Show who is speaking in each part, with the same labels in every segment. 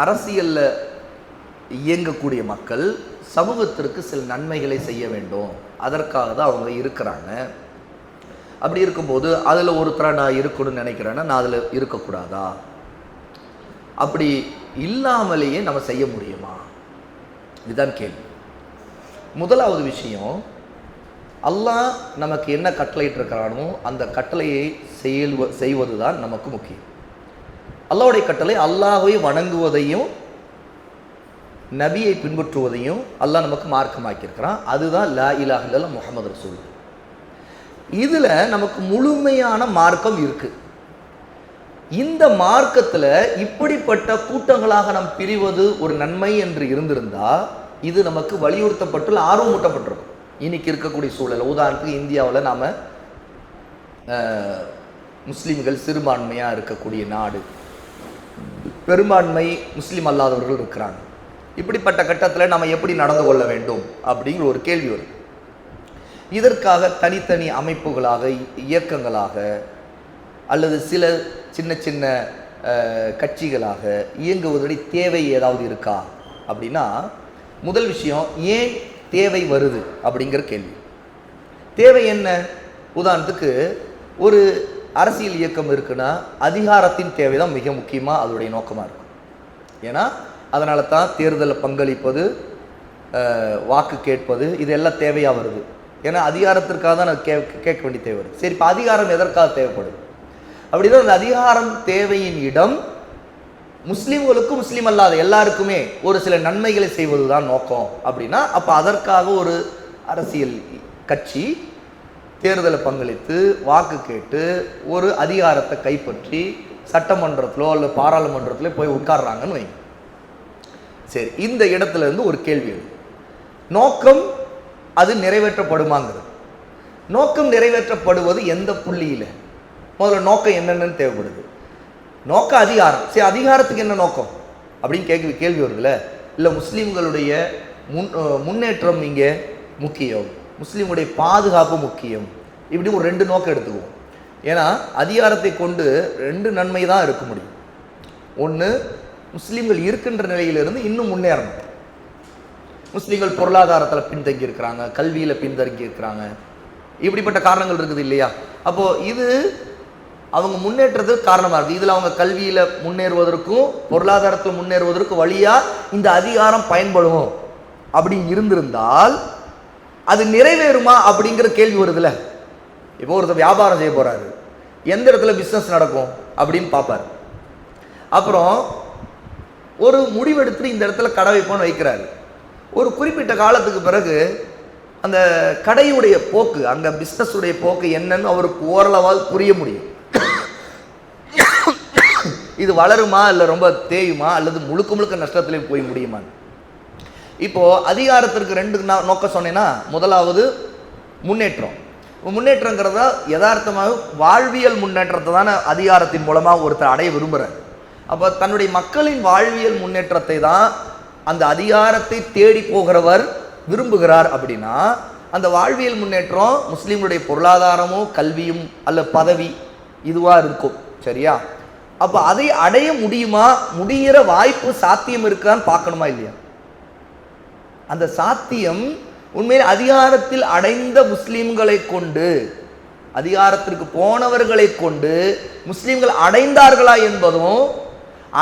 Speaker 1: அரசியலில் இயங்கக்கூடிய மக்கள் சமூகத்திற்கு சில நன்மைகளை செய்ய வேண்டும், அதற்காக தான் அவங்க இருக்கிறாங்க. அப்படி இருக்கும்போது அதில் ஒருத்தராக நான் இருக்கணும்னு நினைக்கிறேன்னா நான் அதில் இருக்கக்கூடாதா? அப்படி இல்லாமலேயே நம்ம செய்ய முடியுமா? இதுதான் கேள்வி. முதலாவது விஷயம், அல்லாஹ் நமக்கு என்ன கட்டளையிட்டு இருக்கிறானோ அந்த கட்டளையை செய்வது தான் நமக்கு முக்கியம். அல்லாஹ்வுடைய கட்டளை அல்லாஹ்வை வணங்குவதையும் நபியை பின்பற்றுவதையும் அல்லாஹ் நமக்கு மார்க்கமாக்கியிருக்கிறான். அதுதான் லா இலாஹ இல்லல்லாஹ் முஹம்மது ரசூல். இதில் நமக்கு முழுமையான மார்க்கம் இருக்கு. இந்த மார்க்கத்தில் இப்படிப்பட்ட கூட்டங்களாக நாம் பிரிவது ஒரு நன்மை என்று இருந்திருந்தா இது நமக்கு வலியுறுத்தப்பட்டு ஆர்வமூட்டப்பட்டிருக்கும். இன்னைக்கு இருக்கக்கூடிய சூழல், உதாரணத்துக்கு இந்தியாவில் நாம் முஸ்லீம்கள் சிறுபான்மையாக இருக்கக்கூடிய நாடு, பெரும்பான்மை முஸ்லீம் அல்லாதவர்கள் இருக்கிறாங்க. இப்படிப்பட்ட கட்டத்தில் நம்ம எப்படி நடந்து கொள்ள வேண்டும் அப்படிங்கிற ஒரு கேள்வி வரும். இதற்காக தனித்தனி அமைப்புகளாக, இயக்கங்களாக அல்லது சில சின்ன சின்ன கட்சிகளாக இயங்குவதோடைய தேவை ஏதாவது இருக்கா அப்படின்னா, முதல் விஷயம், ஏன் தேவை வருது அப்படிங்கிற கேள்வி. தேவை என்ன? உதாரணத்துக்கு ஒரு அரசியல் இயக்கம் இருக்குன்னா அதிகாரத்தின் தேவை தான் மிக முக்கியமாக அதோடைய நோக்கமாக இருக்கும். ஏன்னா அதனால தான் தேர்தலில் பங்களிப்பது, வாக்கு கேட்பது, இதெல்லாம் தேவையாக வருது. ஏன்னா அதிகாரத்திற்காக தான் நான் கேட்க வேண்டிய தேவை வருது. சரி, இப்போ அதிகாரம் எதற்காக தேவைப்படுது? அப்படிதான் அந்த அதிகாரம் தேவையின் இடம் முஸ்லீம்களுக்கும் முஸ்லீம் அல்லாத எல்லாருக்குமே ஒரு சில நன்மைகளை செய்வது தான் நோக்கம் அப்படின்னா, அப்போ அதற்காக ஒரு அரசியல் கட்சி தேர்தலை பங்களித்து வாக்கு கேட்டு ஒரு அதிகாரத்தை கைப்பற்றி சட்டமன்றத்திலோ அல்லது பாராளுமன்றத்திலோ போய் உட்கார்றாங்கன்னு வைங்க. சரி, இந்த இடத்துல இருந்து ஒரு கேள்வி, நோக்கம் அது நிறைவேற்றப்படுமாங்கிறது. நோக்கம் நிறைவேற்றப்படுவது எந்த புள்ளியில்? முதல்ல நோக்கம் என்னென்னு தேவைப்படுது. நோக்கம் அதிகாரம். சரி, அதிகாரத்துக்கு என்ன நோக்கம் அப்படின்னு கேள்வி வருதுல்ல. இல்லை, முஸ்லீம்களுடைய முன்னேற்றம் இங்கே முக்கியம், முஸ்லீமுடைய பாதுகாப்பு முக்கியம், இப்படி ஒரு ரெண்டு நோக்கம் எடுத்துக்குவோம். ஏன்னா அதிகாரத்தை கொண்டு ரெண்டு நன்மை தான் இருக்க முடியும். ஒன்று, முஸ்லீம்கள் இருக்கின்ற நிலையிலிருந்து இன்னும் முன்னேறணும். முஸ்லீம்கள் பொருளாதாரத்தில் பின்தங்கி இருக்கிறாங்க, கல்வியில் பின்தங்கி இருக்கிறாங்க, இப்படிப்பட்ட காரணங்கள் இருக்குது இல்லையா? அப்போது இது அவங்க முன்னேற்றத்துக்கு காரணமாக இருக்குது. இதில் அவங்க கல்வியில் முன்னேறுவதற்கும் பொருளாதாரத்தில் முன்னேறுவதற்கும் வழியாக இந்த அதிகாரம் பயன்படும் அப்படி இருந்திருந்தால் அது நிறைவேறுமா அப்படிங்கிற கேள்வி வருதுல்ல. இப்போ ஒருத்தர் வியாபாரம் செய்ய போகிறாரு, எந்த இடத்துல பிஸ்னஸ் நடக்கும் அப்படின்னு பார்ப்பார். அப்புறம் ஒரு முடிவெடுத்து இந்த இடத்துல கடை வைப்போன்னு வைக்கிறாரு. ஒரு குறிப்பிட்ட காலத்துக்கு பிறகு அந்த கடையுடைய போக்கு, அங்கே பிஸ்னஸுடைய போக்கு என்னன்னு அவருக்கு ஓரளவால் புரிய முடியும். இது வளருமா இல்லை ரொம்ப தேயுமா அல்லது முழுக்க முழுக்க நஷ்டத்திலே போய் முடியுமா? இப்போது அதிகாரத்திற்கு ரெண்டு நோக்கம் சொன்னேன்னா, முதலாவது முன்னேற்றம். முன்னேற்றங்கிறதா யதார்த்தமாக வாழ்வியல் முன்னேற்றத்தை தானே அதிகாரத்தின் மூலமாக ஒருத்தர் அடைய விரும்புகிறார். அப்போ தன்னுடைய மக்களின் வாழ்வியல் முன்னேற்றத்தை தான் அந்த அதிகாரத்தை தேடி போகிறவர் விரும்புகிறார். அப்படின்னா அந்த வாழ்வியல் முன்னேற்றம் முஸ்லீம்களுடைய பொருளாதாரமும் கல்வியும் அல்ல பதவி இதுவாக இருக்கும். சரியா? அப்போ அதை அடைய முடியுமா? முடிகிற வாய்ப்பு சாத்தியம் இருக்கான்னு பார்க்கணுமா இல்லையா? அந்த சாத்தியம் உண்மையில் அதிகாரத்தில் அடைந்த முஸ்லீம்களை கொண்டு, அதிகாரத்திற்கு போனவர்களை கொண்டு முஸ்லீம்கள் அடைந்தார்களா என்பதும்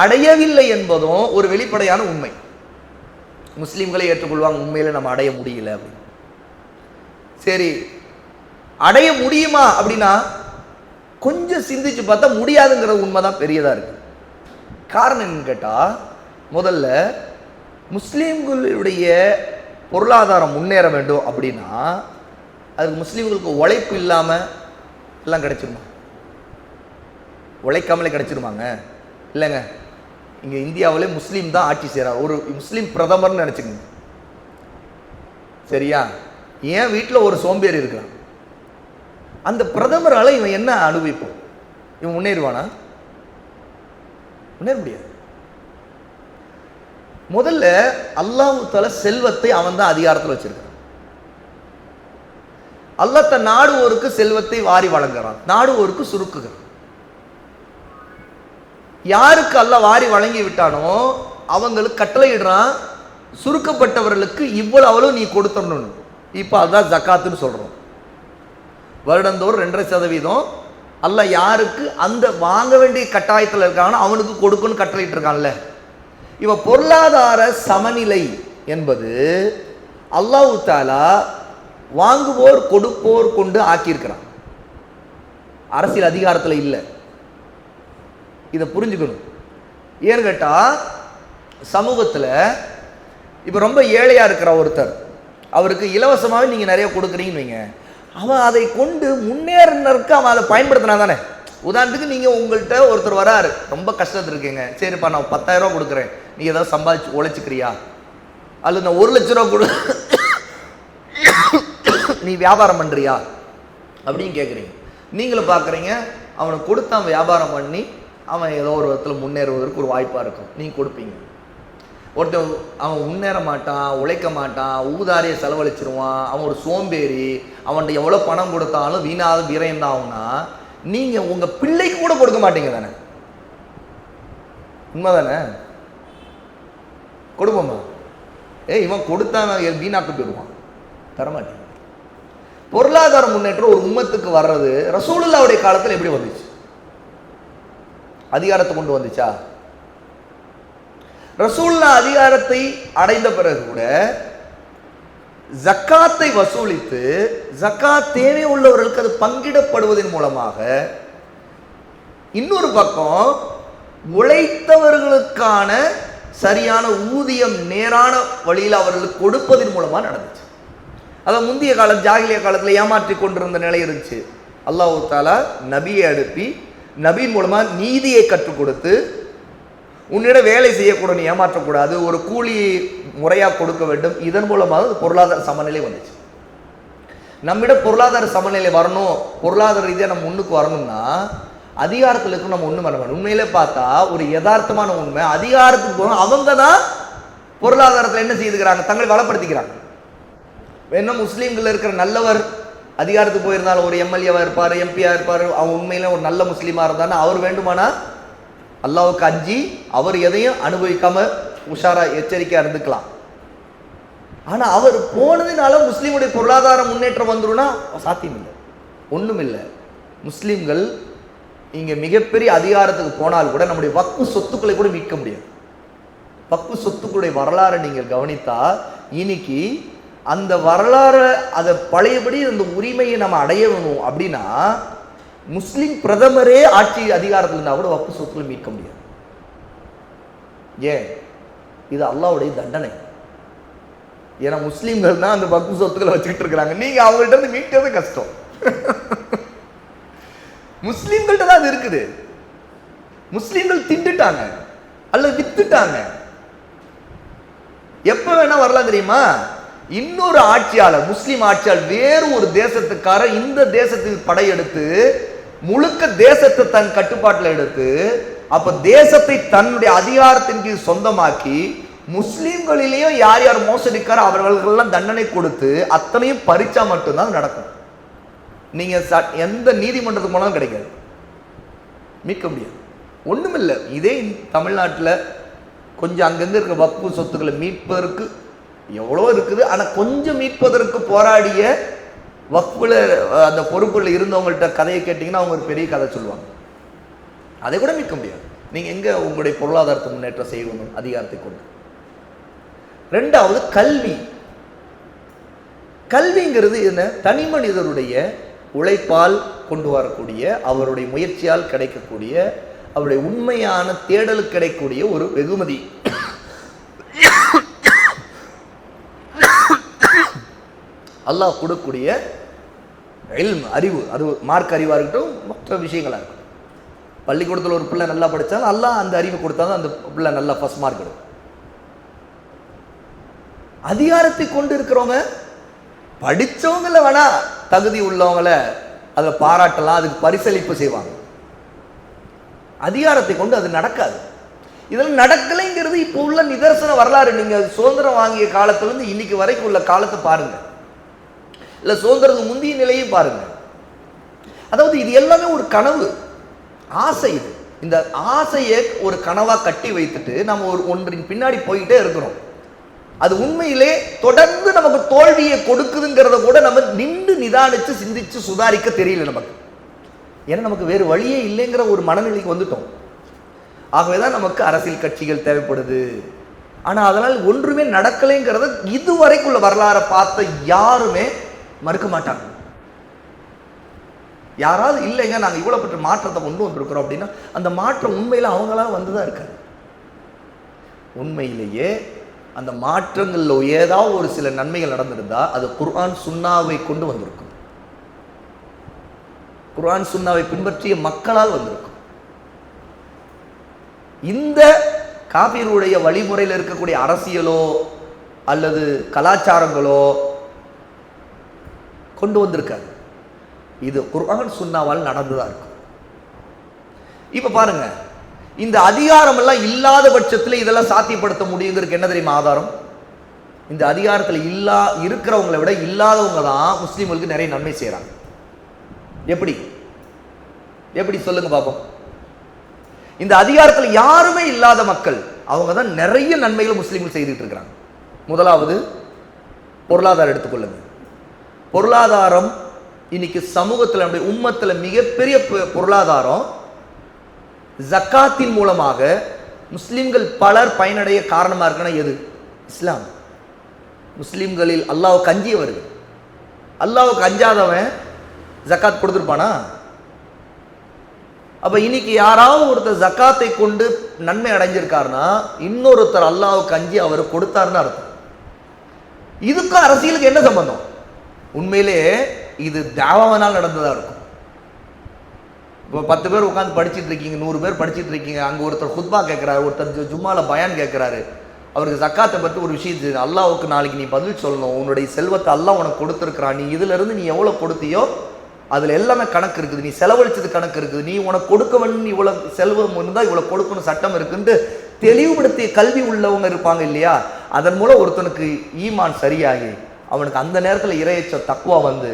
Speaker 1: அடையவில்லை என்பதும் ஒரு வெளிப்படையான உண்மை. முஸ்லீம்களை ஏற்றுக்கொள்வாங்க, உண்மையில நம்ம அடைய முடியல அப்படின்னு. சரி, அடைய முடியுமா அப்படின்னா கொஞ்சம் சிந்திச்சு பார்த்தா முடியாதுங்கிற உண்மைதான் பெரியதா இருக்கு. காரணம் என்னன்னு கேட்டா, முதல்ல முஸ்லீம்களுடைய பொருளாதாரம் முன்னேற வேண்டும் அப்படின்னா அதுக்கு முஸ்லீம்களுக்கு உழைப்பு இல்லாம எல்லாம் கிடைச்சிருமா? உழைக்காமலே கிடைச்சிருமாங்க? இல்லைங்க. இங்க இந்தியாவிலே முஸ்லீம் தான் ஆட்சி செய்யறார், ஒரு முஸ்லீம் பிரதமர்னு நினைச்சுக்கோங்க. சரியா? ஏன் வீட்டில் ஒரு சோம்பேறி இருக்கிறான், அந்த பிரதமரால இவன் என்ன அனுபவிப்பான்? இவன் முன்னேறுவானா? முன்னேற முடியாது. முதல்ல அல்லாஹ் தஆலா செல்வத்தை அவன் தான் அதிகாரத்தில் வச்சிருக்கான். அல்லாஹ் தன் நாடுவோருக்கு செல்வத்தை வாரி வழங்குறான், நாடுவோருக்கு சுருக்குகிறான். யாருக்கு அல்லாஹ் வாரி வழங்கி விட்டானோ அவங்களுக்கு கட்டளையிடுறான், சுருக்கப்பட்டவர்களுக்கு இவ்வளவு நீ கொடுத்தரணும். இப்போ அதுதான் ஜக்காத்துன்னு சொல்கிறோம். வருடந்தோறும் 2.5% அல்ல யாருக்கு அந்த வாங்க வேண்டிய கட்டாயத்தில் இருக்காங்கன்னா அவனுக்கு கொடுக்குன்னு கட்டளையிட்டு இருக்கான்ல. இவ பொருளாதார சமநிலை என்பது அல்லாஹ் தஆலா வாங்குவோர் கொடுப்போர் கொண்டு ஆக்கியிருக்கிறான், அரசியல் அதிகாரத்தில் இல்லை. இதை புரிஞ்சுக்கணும். ஏன்னு கேட்டால் சமூகத்தில் இப்போ ரொம்ப ஏழையாக இருக்கிற ஒருத்தர், அவருக்கு இலவசமாகவே நீங்கள் நிறைய கொடுக்குறீங்கன்னு வைங்க, அவன் அதை கொண்டு முன்னேறினருக்கு அவன் அதை பயன்படுத்தினா தானே. உதாரணத்துக்கு நீங்கள் உங்கள்கிட்ட ஒருத்தர் வராரு, ரொம்ப கஷ்டத்தில் இருக்கீங்க, சரிப்பா நான் 10,000 ரூபா கொடுக்குறேன், நீ ஏதாவது சம்பாதிச்சு உழைச்சிக்கிறியா, அல்லது நான் 1 லட்ச ரூபா கொடு நீ வியாபாரம் பண்ணுறியா அப்படின்னு கேட்குறீங்க. நீங்களும் பார்க்குறீங்க அவனுக்கு கொடுத்து அவன் வியாபாரம் பண்ணி அவன் ஏதோ ஒரு விதத்தில் முன்னேறுவதற்கு ஒரு வாய்ப்பாக இருக்கும், நீங்கள் கொடுப்பீங்க. ஒருத்தன் அவன் முன்னேற மாட்டான், உழைக்க மாட்டான், ஊதாரியை செலவழிச்சிருவான், அவன் ஒரு சோம்பேறி, அவன்கிட்ட எவ்வளோ பணம் கொடுத்தாலும் வீணாத விரயம் தான் ஆகுனா நீங்கள் உங்கள் பிள்ளைக்கு கூட கொடுக்க மாட்டீங்க தானே? உண்மை தானே? கொடுப்போமா? இவன் கொடுத்தா வீணாக்கு போயிடுவான், தரமாட்டேன். பொருளாதார முன்னேற்றம் ஒரு உம்மத்துக்கு வர்றது ரசூலுல்லாஹ்வுடைய காலத்தில் எப்படி வந்துச்சு? அதிகாரத்தை கொண்டு வந்துச்சா? ரசூலுல்லாஹ் அதிகாரத்தை அடைந்த பிறகு கூட ஜக்காத்தை வசூலித்து ஜக்காத் தேவை உள்ளவர்களுக்கு அது பங்கிடப்படுவதன் மூலமாக, இன்னொரு பக்கம் உழைத்தவர்களுக்கான சரியான ஊதியம் நேரான வழியில் அவர்களுக்கு கொடுப்பதன் மூலமாக நடந்துச்சு. அதான் முந்தைய காலம் ஜாகிலிய காலத்தில் ஏமாற்றி கொண்டிருந்த நிலை இருந்துச்சு. அல்லாஹ் தஆலா நபியை அனுப்பி நபியின் மூலமாக நீதியை கற்றுக் கொடுத்து, உன்னிடம் வேலை செய்யக்கூட நீ ஏமாற்றக்கூடாது, ஒரு கூலி முறையாக கொடுக்க வேண்டும். இதன் மூலமாக பொருளாதார சமநிலை வந்துச்சு. நம்மிடம் பொருளாதார சமநிலை வரணும், பொருளாதார ரீதியாக நம்ம முன்னுக்கு வரணும்னா அதிகாரத்தில் இருக்கும் நம்ம ஒன்றும் பண்ண வேணும். உண்மையிலே பார்த்தா ஒரு யதார்த்தமான உண்மை, அதிகாரத்துக்கு போகணும் அவங்க தான் பொருளாதாரத்தில் என்ன செய்துக்கிறாங்க, தங்களை வளப்படுத்திக்கிறாங்க. வேணும் முஸ்லீம்கள் இருக்கிற நல்லவர் அதிகாரத்துக்கு போயிருந்தாலும் ஒரு எம்எல்ஏவாக இருப்பார், எம்பியாக இருப்பார், அவன் உண்மையில ஒரு நல்ல முஸ்லீமாக இருந்தாலும் அவர் வேண்டுமானா அல்லாஹ்வுக்கு அஞ்சி அவர் எதையும் அனுபவிக்காம உஷாரா எச்சரிக்கையாக இருந்துக்கலாம். ஆனால் அவர் போனதுனால முஸ்லீமுடைய பொருளாதார முன்னேற்றம் வந்துடும்னா சாத்தியம் இல்லை, ஒன்றும் இல்லை. முஸ்லீம்கள் இங்கே மிகப்பெரிய அதிகாரத்துக்கு போனால் கூட நம்முடைய வக்ஃபு சொத்துக்களை கூட மீட்க முடியாது. வக்ஃபு சொத்துக்களுடைய வரலாறை நீங்கள் கவனித்தா இன்னைக்கு அந்த வரலாறு அதை பழையபடி அந்த உரிமையை நம்ம அடையணும் அப்படின்னா முஸ்லிம் பிரதமரே ஆட்சி அதிகாரத்தில் இருந்தால் கூட வக்ஃபு சொத்துக்களை மீட்க முடியாது. ஏன்? இது அல்லாஹ்வுடைய தண்டனை. ஏன்னா முஸ்லீம்கள் தான் அந்த வக்ஃபு சொத்துக்களை வச்சுக்கிட்டு இருக்கிறாங்க, நீங்க அவங்கள்ட்ட இருந்து மீட்கிறது கஷ்டம். முஸ்லீம்கள்ட்ட தான் அது இருக்குது. முஸ்லீம்கள் திண்டுட்டாங்க அல்லது வித்துட்டாங்க. எப்ப வேணா வரலாம் தெரியுமா? இன்னொரு ஆட்சியாளர், முஸ்லீம் ஆட்சியாளர், வேறு ஒரு தேசத்துக்காரர் இந்த தேசத்தில் படையெடுத்து முழுக்க தேசத்தை தன் கட்டுப்பாட்டில் எடுத்து அப்ப தேசத்தை தன்னுடைய அதிகாரத்தின் கீழ் சொந்தமாக்கி முஸ்லீம்களிலேயும் யார் யார் மோசடிக்காரோ அவர்களெல்லாம் தண்டனை கொடுத்து அத்தனையும் பறிச்சா மட்டும்தான் நடக்கும். நீங்க எந்த நீதிமன்றத்துக்கு போனாலும் கிடைக்காது, மீட்க முடியாது, ஒண்ணுமில்லை. இதே தமிழ்நாட்டில் கொஞ்சம் அங்கங்க இருக்க வக்ஃபு சொத்துக்களை மீட்பதற்கு எவ்வளோ இருக்குது. ஆனால் கொஞ்சம் மீட்பதற்கு போராடிய வக்ஃபுல அந்த பொறுப்பில் இருந்தவங்கள்ட்ட கதையை கேட்டிங்கன்னா அவங்க ஒரு பெரிய கதை சொல்லுவாங்க. அதை கூட மீட்க முடியாது. நீங்கள் எங்கே உங்களுடைய பொருளாதாரத்தை முன்னேற்றம் செய்யணும் அதிகாரத்தை கொண்டு? ரெண்டாவது கல்வி. கல்விங்கிறது என்ன? தனி மனிதருடைய உழைப்பால் கொண்டு வரக்கூடிய, அவருடைய முயற்சியால் கிடைக்கக்கூடிய, அவருடைய உண்மையான தேடலுக்கு கிடைக்கக்கூடிய ஒரு வெகுமதி. அல்லாஹ் கொடுக்கக்கூடிய அறிவு, அது மார்க் அறிவாக இருக்கட்டும், மற்ற விஷயங்களாக இருக்கட்டும். பள்ளிக்கூடத்தில் ஒரு பிள்ளை நல்லா படித்தாலும் அல்லாஹ் அந்த அறிவு கொடுத்தாலும் அந்த பிள்ளை நல்லா ஃபர்ஸ்ட் மார்க் எடுக்கும். அதிகாரத்தை கொண்டு இருக்கிறவங்க படித்தவங்கள வேணா தகுதி உள்ளவங்களை அதை பாராட்டலாம், அதுக்கு பரிசளிப்பு செய்வாங்க. அதிகாரத்தை கொண்டு அது நடக்காது. இதெல்லாம் நடக்கலைங்கிறது இப்போ உள்ள நிதர்சன வரலாறு. நீங்கள் சுதந்திரம் வாங்கிய காலத்திலிருந்து இன்னைக்கு வரைக்கும் உள்ள காலத்தை பாருங்க, இல்லை சுதந்திரத்துக்கு முந்தைய நிலையும் பாருங்க. அதாவது இது எல்லாமே ஒரு கனவு, ஆசை. இது இந்த ஆசையை ஒரு கனவா கட்டி வைத்துட்டு நம்ம ஒன்றின் பின்னாடி போயிட்டே இருக்கிறோம். அது உண்மையிலே தொடர்ந்து நமக்கு தோல்வியை கொடுக்குதுங்கிறத கூட நம்ம நின்று நிதானிச்சு சிந்திச்சு சுதாரிக்க தெரியல நமக்கு. ஏன்னா நமக்கு வேறு வழியே இல்லைங்கிற ஒரு மனநிலைக்கு வந்துட்டோம். ஆகவேதான் நமக்கு அரசியல் கட்சிகள் தேவைப்படுது. ஆனா அதனால் ஒன்றுமே நடக்கலைங்கிறத இதுவரைக்குள்ள வரலாறை பார்த்த யாருமே மறுக்க மாட்டாங்க. யாராவது இல்லைங்க நாங்க இவ்வளவு பெற்ற மாற்றத்தை கொண்டு வந்திருக்கிறோம் அப்படின்னா அந்த மாற்றம் உண்மையில அவங்களால வந்துதான் இருக்காது. உண்மையிலேயே அந்த மாற்றங்கள்ல ஏதாவது ஒரு சில நன்மைகள் நடந்திருந்தா அது குர்ஆன் சுன்னாவை கொண்டு வந்திருக்கும். குர்ஆன் சுன்னாவை பின்பற்றிய மக்களால் வந்திருக்கும். இந்த காபிருடைய வழிமுறையில் இருக்கக்கூடிய அரசியலோ அல்லது கலாச்சாரங்களோ கொண்டு வந்திருக்காது. இது குர்ஆன் சுன்னாவால் நடந்துதான் இருக்கும். இப்ப பாருங்க, இந்த அதிகாரம் எல்லாம் இல்லாத பட்சத்தில் இதெல்லாம் சாத்தியப்படுத்த முடியுங்கிறதுக்கு என்ன தெரியுமா ஆதாரம்? இந்த அதிகாரத்தில் இருக்கிறவங்களை விட இல்லாதவங்க தான் முஸ்லீம்களுக்கு நிறைய நன்மை செய்யறாங்க. எப்படி எப்படி சொல்லுங்க பாப்போம். இந்த அதிகாரத்தில் யாருமே இல்லாத மக்கள் அவங்க தான் நிறைய நன்மைகளை முஸ்லீம்கள் செய்துட்டு இருக்கிறாங்க. முதலாவது பொருளாதாரம் எடுத்துக்கொள்ளுங்க. பொருளாதாரம் இன்னைக்கு சமூகத்தில் நம்முடைய உம்மத்தில் மிகப்பெரிய பொருளாதாரம் ஜக்காத்தின் மூலமாக முஸ்லிம்கள் பலர் பயனடைய காரணமா இருக்குன்னா எது? இஸ்லாம். முஸ்லிம்களில் அல்லாஹ்வுக்கு அஞ்சியவர்கள். அல்லாஹ்வுக்கு அஞ்சாதவன் ஜக்காத் கொடுத்துருப்பானா? அப்ப இன்னைக்கு யாராவது ஒருத்தர் ஜக்காத்தை கொண்டு நன்மை அடைஞ்சிருக்காருன்னா இன்னொருத்தர் அல்லாஹ்வுக்கு அஞ்சி அவர் கொடுத்தாருன்னு அர்த்தம். இதுக்கு அரசியலுக்கு என்ன சம்பந்தம்? உண்மையிலே இது தாவாவனால் நடந்ததா இருக்கும். இப்போ 10 பேர் உட்காந்து படிச்சுட்டு இருக்கீங்க, 100 பேர் படிச்சுட்டு இருக்கீங்க, அங்கே ஒருத்தர் குத்பா கேட்குறாரு, ஒருத்தர் ஜும்மால பயான் கேட்குறாரு, அவருக்கு ஜக்காத்தை பற்றி ஒரு விஷயம் அல்லாஹ்வுக்கு நாளைக்கு நீ பதில் சொல்லணும். உன்னுடைய செல்வத்தை அல்லாஹ் உனக்கு கொடுத்துருக்கிறான், நீ இதுல இருந்து நீ எவ்வளோ கொடுத்தியோ அதில் எல்லாமே கணக்கு இருக்குது, நீ செலவழிச்சது கணக்கு இருக்குது, நீ உனக்கு கொடுக்க வேண்டும், இவ்வளோ செல்வம் இருந்தால் இவ்வளோ கொடுக்கணும் சட்டம் இருக்குன்ட்டு தெளிவுபடுத்திய கல்வி உள்ளவங்க இருப்பாங்க இல்லையா? அதன் மூலம் ஒருத்தனுக்கு ஈமான் சரியாகி அவனுக்கு அந்த நேரத்தில் இறையச்ச தக்குவா வந்து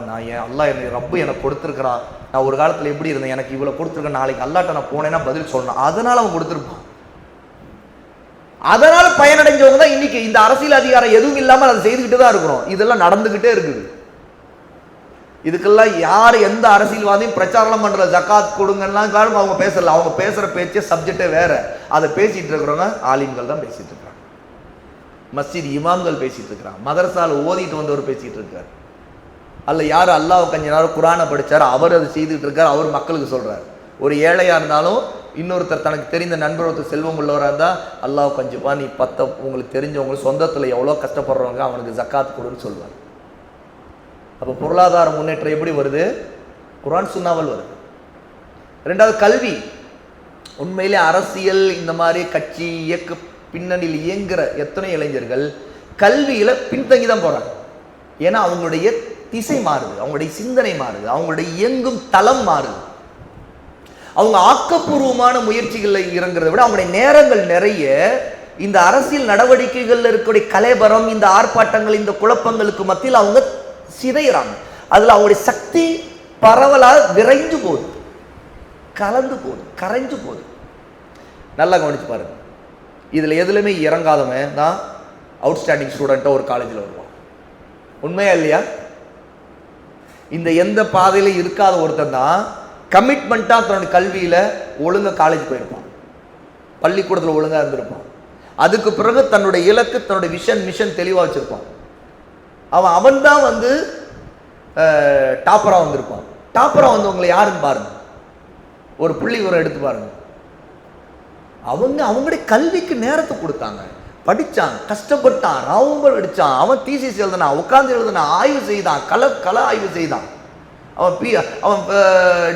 Speaker 1: நான் அல்லாஹ் என்னை ரப்பு எனக்கு கொடுத்துருக்கிறான், நான் ஒரு காலத்தில் எப்படி இருந்தேன், எனக்கு இவ்வளோ கொடுத்துருக்கேன், நாளைக்கு அல்லாட்ட நான் போனேன்னா பதில் சொல்லணும், அதனால் அவன் கொடுத்துருப்பான். அதனால் பயனடைஞ்சவங்க தான் இன்னைக்கு இந்த அரசியல் அதிகாரம் எதுவும் இல்லாமல் அதை செய்துக்கிட்டு தான் இருக்கிறோம். இதெல்லாம் நடந்துக்கிட்டே இருக்குது. இதுக்கெல்லாம் யார் எந்த அரசியல்வாதியும் பிரச்சாரம் பண்ற ஜக்காத் கொடுங்கலாம் காரணம் அவங்க பேசல. அவங்க பேசுகிற பேச்சே சப்ஜெக்டே வேற. அதை பேசிகிட்டு இருக்கிறவங்க ஆலிம்கள் தான் பேசிகிட்டு இருக்கிறாங்க, மஸ்ஜித் இமாம்கள் பேசிகிட்டு இருக்கிறாங்க, மதரசாவில் ஓதிட்டு வந்தவர் பேசிகிட்டு இருக்கார், அல்ல யார் அல்லாஹ் கொஞ்ச நேரம் குரானை படித்தார் அவர் அதை செய்துட்டு இருக்கார், அவர் மக்களுக்கு சொல்கிறார். ஒரு ஏழையாக இருந்தாலும் இன்னொருத்தர் தனக்கு தெரிந்த நண்பர் ஒருத்தர் செல்வம் உள்ளவராக இருந்தால் அல்லாஹ் கொஞ்சப்பா நீ உங்களுக்கு தெரிஞ்சவங்க சொந்தத்தில் எவ்வளோ கஷ்டப்படுறவங்க அவனுக்கு ஜக்காத் கொடுன்னு சொல்லுவார். அப்போ பொருளாதார முன்னேற்றம் எப்படி வருது? குர்ஆன் சுன்னாவல் வருது. ரெண்டாவது கல்வி. உண்மையிலே அரசியல் இந்த மாதிரி கட்சி இயக்க பின்னணியில் இயங்குகிற எத்தனை இளைஞர்கள் கல்வியில பின்தங்கி தான் போறாங்க. ஏன்னா அவங்களுடைய திசை மாறுது, அவங்களுடைய சிந்தனை மாறுது, அவங்களுடைய இயங்கும் தளம் மாறுது. அவங்க ஆக்கப்பூர்வமான முயற்சிகளில் இறங்குறதை விட அவங்களுடைய நேரங்கள் நிறைய இந்த அரசியல் நடவடிக்கைகள் இருக்கக்கூடிய கலைபரம், இந்த ஆர்ப்பாட்டங்கள், இந்த குழப்பங்களுக்கு மத்தியில் அவங்க சிதைகிறாங்க. அதுல அவங்களுடைய சக்தி பரவலாக விரைஞ்சு போகுது, கலந்து போகுது, கரைஞ்சு போகுது. நல்லா கவனிச்சு பாருங்க. இதுல எதுலையுமே இறங்காதவன் தான் அவுட்ஸ்டாண்டிங் ஸ்டூடெண்ட்டாக ஒரு காலேஜில் வருவான். உண்மையா இல்லையா? இந்த எந்த பாதையில இருக்காத ஒருத்தன் தான் கமிட்மெண்ட்டாக தன்னுடைய கல்வியில ஒழுங்கா காலேஜ் போயிருப்பான், பள்ளிக்கூடத்தில் ஒழுங்கா இருந்திருப்பான். அதுக்கு பிறகு தன்னுடைய இலக்கு, தன்னுடைய மிஷன் தெளிவாக வச்சிருப்பான். அவன் தான் வந்து டாப்பரா வந்திருப்பான். டாப்பரா வந்தவங்களை யாருன்னு பாருங்க, ஒரு புள்ளி உரம் எடுத்து பாருங்க. அவங்களுடைய கல்விக்கு நேரத்தை கொடுத்தாங்க, படிச்சான், கஷ்டப்பட்டான், ராவும்பல் அடிச்சான், அவன் தீசிஸ் எழுதினான், உட்கார்ந்து எழுதினான், ஆய்வு செய்தான், கல ஆய்வு செய்தான். அவன்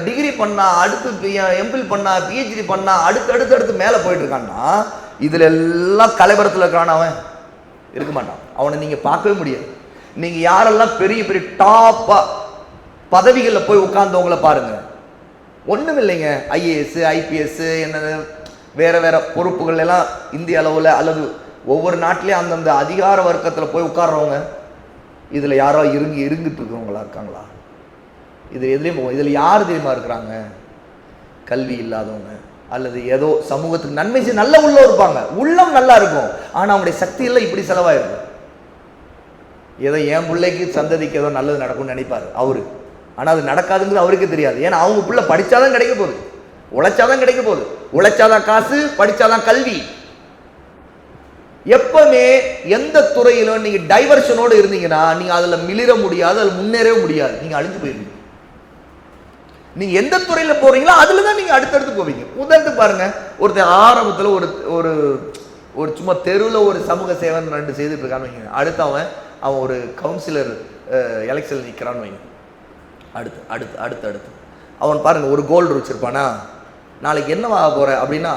Speaker 1: டிகிரி பண்ணா, அடுத்து எம்பில் பண்ணா, பிஹெச்டி பண்ணா, அடுத்து மேலே போயிட்டு இருக்கான்னா இதுல எல்லாம் கலைபரத்தில் இருக்கான அவன் இருக்க மாட்டான். அவனை நீங்க பார்க்கவே முடியாது. நீங்க யாரெல்லாம் பெரிய பெரிய டாப்பா பதவிகளில் போய் உட்கார்ந்தவங்களை பாருங்க, ஒண்ணும் இல்லைங்க. ஐஏஎஸ், ஐபிஎஸ், என்னது வேற பொறுப்புகள் எல்லாம் இந்திய அளவில் அல்லது ஒவ்வொரு நாட்டிலேயும் அந்தந்த அதிகார வர்க்கத்தில் போய் உட்கார்றவங்க இதுல யாரோ இருங்கிட்டு இருக்கிறவங்களா இருக்காங்களா? இது எதுலையும் இதில் யார் தெரியுமா இருக்கிறாங்க? கல்வி இல்லாதவங்க அல்லது ஏதோ சமூகத்துக்கு நன்மை செய்ய நல்ல உள்ள இருப்பாங்க, உள்ளம் நல்லா இருக்கும், ஆனால் அவங்களுடைய சக்தி எல்லாம் இப்படி செலவாயிருக்கும். ஏதோ என் பிள்ளைக்கு சந்ததிக்கு ஏதோ நல்லது நடக்கும்னு நினைப்பார் அவரு, ஆனால் அது நடக்காதுங்கிறது அவருக்கே தெரியாது. ஏன்னா அவங்க பிள்ளை படித்தாதான் கிடைக்க போகுது, உழைச்சாதான் கிடைக்க போகுது, உழைச்சாதான் காசு, படித்தாதான் கல்வி. எப்பவுமே எந்த துறையிலும் நீங்க டைவர்ஷனோடு இருந்தீங்கன்னா நீங்க அதுல மிளிர முடியாது, அதுல முன்னேறவே முடியாது, நீங்க அழிஞ்சு போயிருவீங்க. நீங்க எந்த துறையில போறீங்களோ அதுலதான் நீங்க அடுத்தடுத்து போவீங்க. உதாரணத்துக்கு பாருங்க, ஒருத்தர் ஆரம்பத்துல ஒரு ஒரு ஒரு சும்மா தெருவில் ஒரு சமூக சேவன் 2 செய்துட்டு இருக்கான்னு வைங்க, அடுத்து அவன் ஒரு கவுன்சிலர் எலெக்ஷன் நிற்கிறான்னு வைங்க, அடுத்து அடுத்து அடுத்து அடுத்து அவன் பாருங்க ஒரு கோல்டு வச்சிருப்பானா, நாளைக்கு என்னவாக போகிற அப்படின்னா,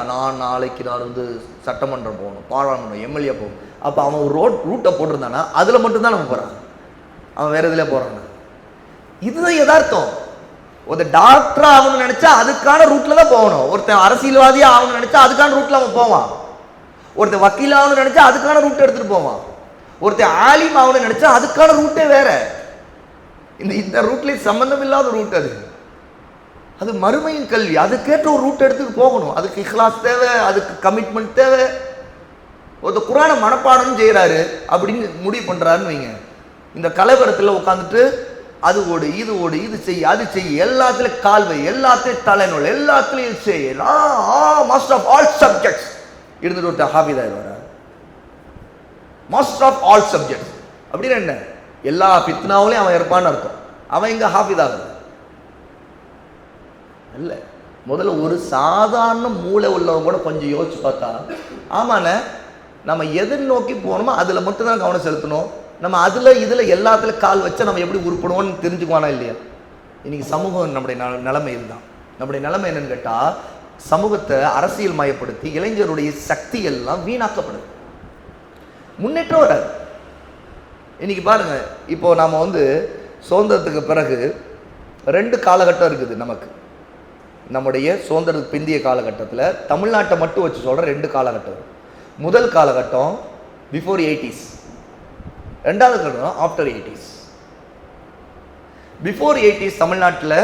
Speaker 1: நாளைக்கு நான் சட்டமன்றம் போகணும், பாராளுமன்றம், எம்எல்ஏ போகணும். அப்போ அவன் ஒரு ரூட்டை போட்டிருந்தானா அதில் மட்டும்தான் நம்ம போகிறான், அவன் வேறு இதில் போகிறான். இதுதான் யதார்த்தம். ஒரு டாக்டராக ஆகணும்னு நினச்சா அதுக்கான ரூட்டில் தான் போகணும். ஒருத்தன் அரசியல்வாதியாக ஆகணும்னு நினச்சா அதுக்கான ரூட்டில் அவன் போவான். ஒருத்தன் வக்கீல் ஆகணும்னு நினச்சா அதுக்கான ரூட் எடுத்துகிட்டு போவான். ஒருத்தன் ஆலிம் ஆகணும்னு நினச்சா அதுக்கான ரூட்டே வேற. இந்த ரூட்லேயே சம்மந்தம் இல்லாத ரூட் அது. அது மறுமையின் கல்வி, அதுக்கேற்ற ஒரு ரூட் எடுத்துட்டு போகணும். அதுக்கு இஹ்லாஸ் தேவை, அதுக்கு கமிட்மெண்ட் தேவை. ஒரு குரானை மனப்பாடம் செய்கிறாரு அப்படின்னு முடிவு பண்ணுறாருன்னு வைங்க, இந்த கலைவரத்தில் உட்காந்துட்டு அது ஓடு, இது ஓடு, இது செய், அது செய், எல்லாத்துலேயும் கால்வை, எல்லாத்துலேயும் தலைநூல், எல்லாத்துலேயும் செய், மாஸ்டர் ஆஃப் ஆல் சப்ஜெக்ட்ஸ் இருந்துட்டு ஒருத்தர் ஹாஃபிஸ் ஆயிடுவார். மாஸ்டர் ஆஃப் ஆல் சப்ஜெக்ட்ஸ் அப்படின்னு என்ன, எல்லா பித்னாவிலையும் அவன் இருப்பான்னு அர்த்தம். அவன் இங்கே ஹாஃபிஸ் ஆகுது இல்லை. முதல்ல ஒரு சாதாரண மூளை உள்ளவங்க கூட கொஞ்சம் யோசிச்சு பார்த்தா, ஆமாண்ணே நம்ம எதை நோக்கி போகணுமோ அதில் மட்டும்தான் கவனம் செலுத்தணும், நம்ம அதில் இதில் எல்லாத்துலையும் கால் வச்சா நம்ம எப்படி உருப்படுவோம்னு தெரிஞ்சுக்குவானா இல்லையா? இன்னைக்கு சமூகம் நம்முடைய நிலைமை இதுதான். நம்முடைய நிலைமை என்னன்னு கேட்டால், சமூகத்தை அரசியல் மயப்படுத்தி இளைஞருடைய சக்தி எல்லாம் வீணாக்கப்படுது, முன்னேற்றம் வராது. இன்னைக்கு பாருங்க, இப்போ நாம சுதந்திரத்துக்கு பிறகு 2 காலகட்டம் இருக்குது நமக்கு. நம்முடைய சுதந்திரத்துக்கு பிந்திய காலகட்டத்தில் தமிழ்நாட்டை மட்டும் வச்சு சொல்கிற 2 காலகட்டம். முதல் காலகட்டம் பிஃபோர் 80s, ரெண்டாவது காலகட்டம் ஆஃப்டர் 80s. பிஃபோர் 80s தமிழ்நாட்டில்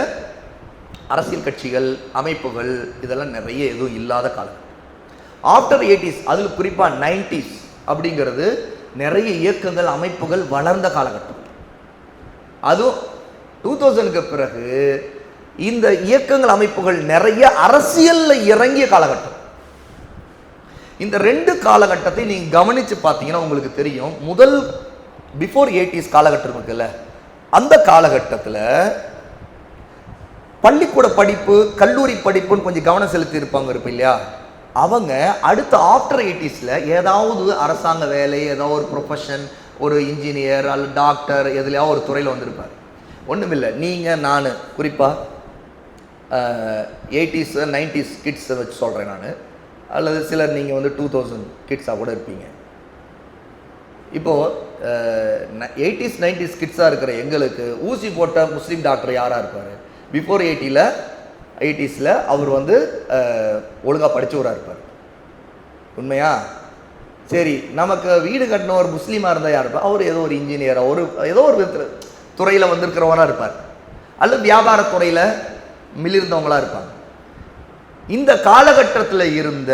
Speaker 1: அரசியல் கட்சிகள், அமைப்புகள் இதெல்லாம் நிறைய எதுவும் இல்லாத காலம். ஆஃப்டர் 80s, அதில் குறிப்பாக 90s அப்படிங்கிறது நிறைய இயக்கங்கள், அமைப்புகள் வளர்ந்த காலகட்டம். அதுவும் 2000க்கு பிறகு இந்த இயக்கங்கள், அமைப்புகள் நிறைய அரசியலில் இறங்கிய காலகட்டம். இந்த 2 காலகட்டத்தை நீங்கள் கவனித்து பார்த்தீங்கன்னா உங்களுக்கு தெரியும். முதல் பிஃபோர் 80s காலகட்டம் இருக்குல்ல, அந்த காலகட்டத்தில் பள்ளிக்கூட படிப்பு, கல்லூரி படிப்புன்னு கொஞ்சம் கவனம் செலுத்தி இருப்பாங்க இல்லையா? அவங்க அடுத்த ஆஃப்டர் 80sல ஏதாவது அரசாங்க வேலை, ஏதாவது ஒரு ப்ரொஃபஷன், ஒரு இன்ஜினியர் அல்லது டாக்டர், எதுலையாவது ஒரு துறையில் வந்திருப்பார். ஒன்றுமில்லை, நீங்கள் நான் குறிப்பாக 80s 90s கிட்ஸை வச்சு சொல்கிறேன் நான், அல்லது சிலர் நீங்கள் 2000 கிட்ஸாக கூட இருப்பீங்க. இப்போது 80s 90s கிட்ஸாக இருக்கிற எங்களுக்கு ஊசி போட்ட முஸ்லீம் டாக்டர் யாராக இருப்பார்? பிஃபோர் 80sல அவர் ஒழுங்காக படித்தவராக இருப்பார். உண்மையா? சரி, நமக்கு வீடு கட்டின ஒரு முஸ்லீமாக இருந்தால் யார் இருப்பார்? அவர் ஏதோ ஒரு இன்ஜினியராக, ஏதோ ஒரு துறையில் வந்திருக்கிறவராக இருப்பார், அல்லது வியாபாரத்துறையில் மிளிர்ந்தவங்களாக இருப்பாங்க. இந்த காலகட்டத்தில் இருந்த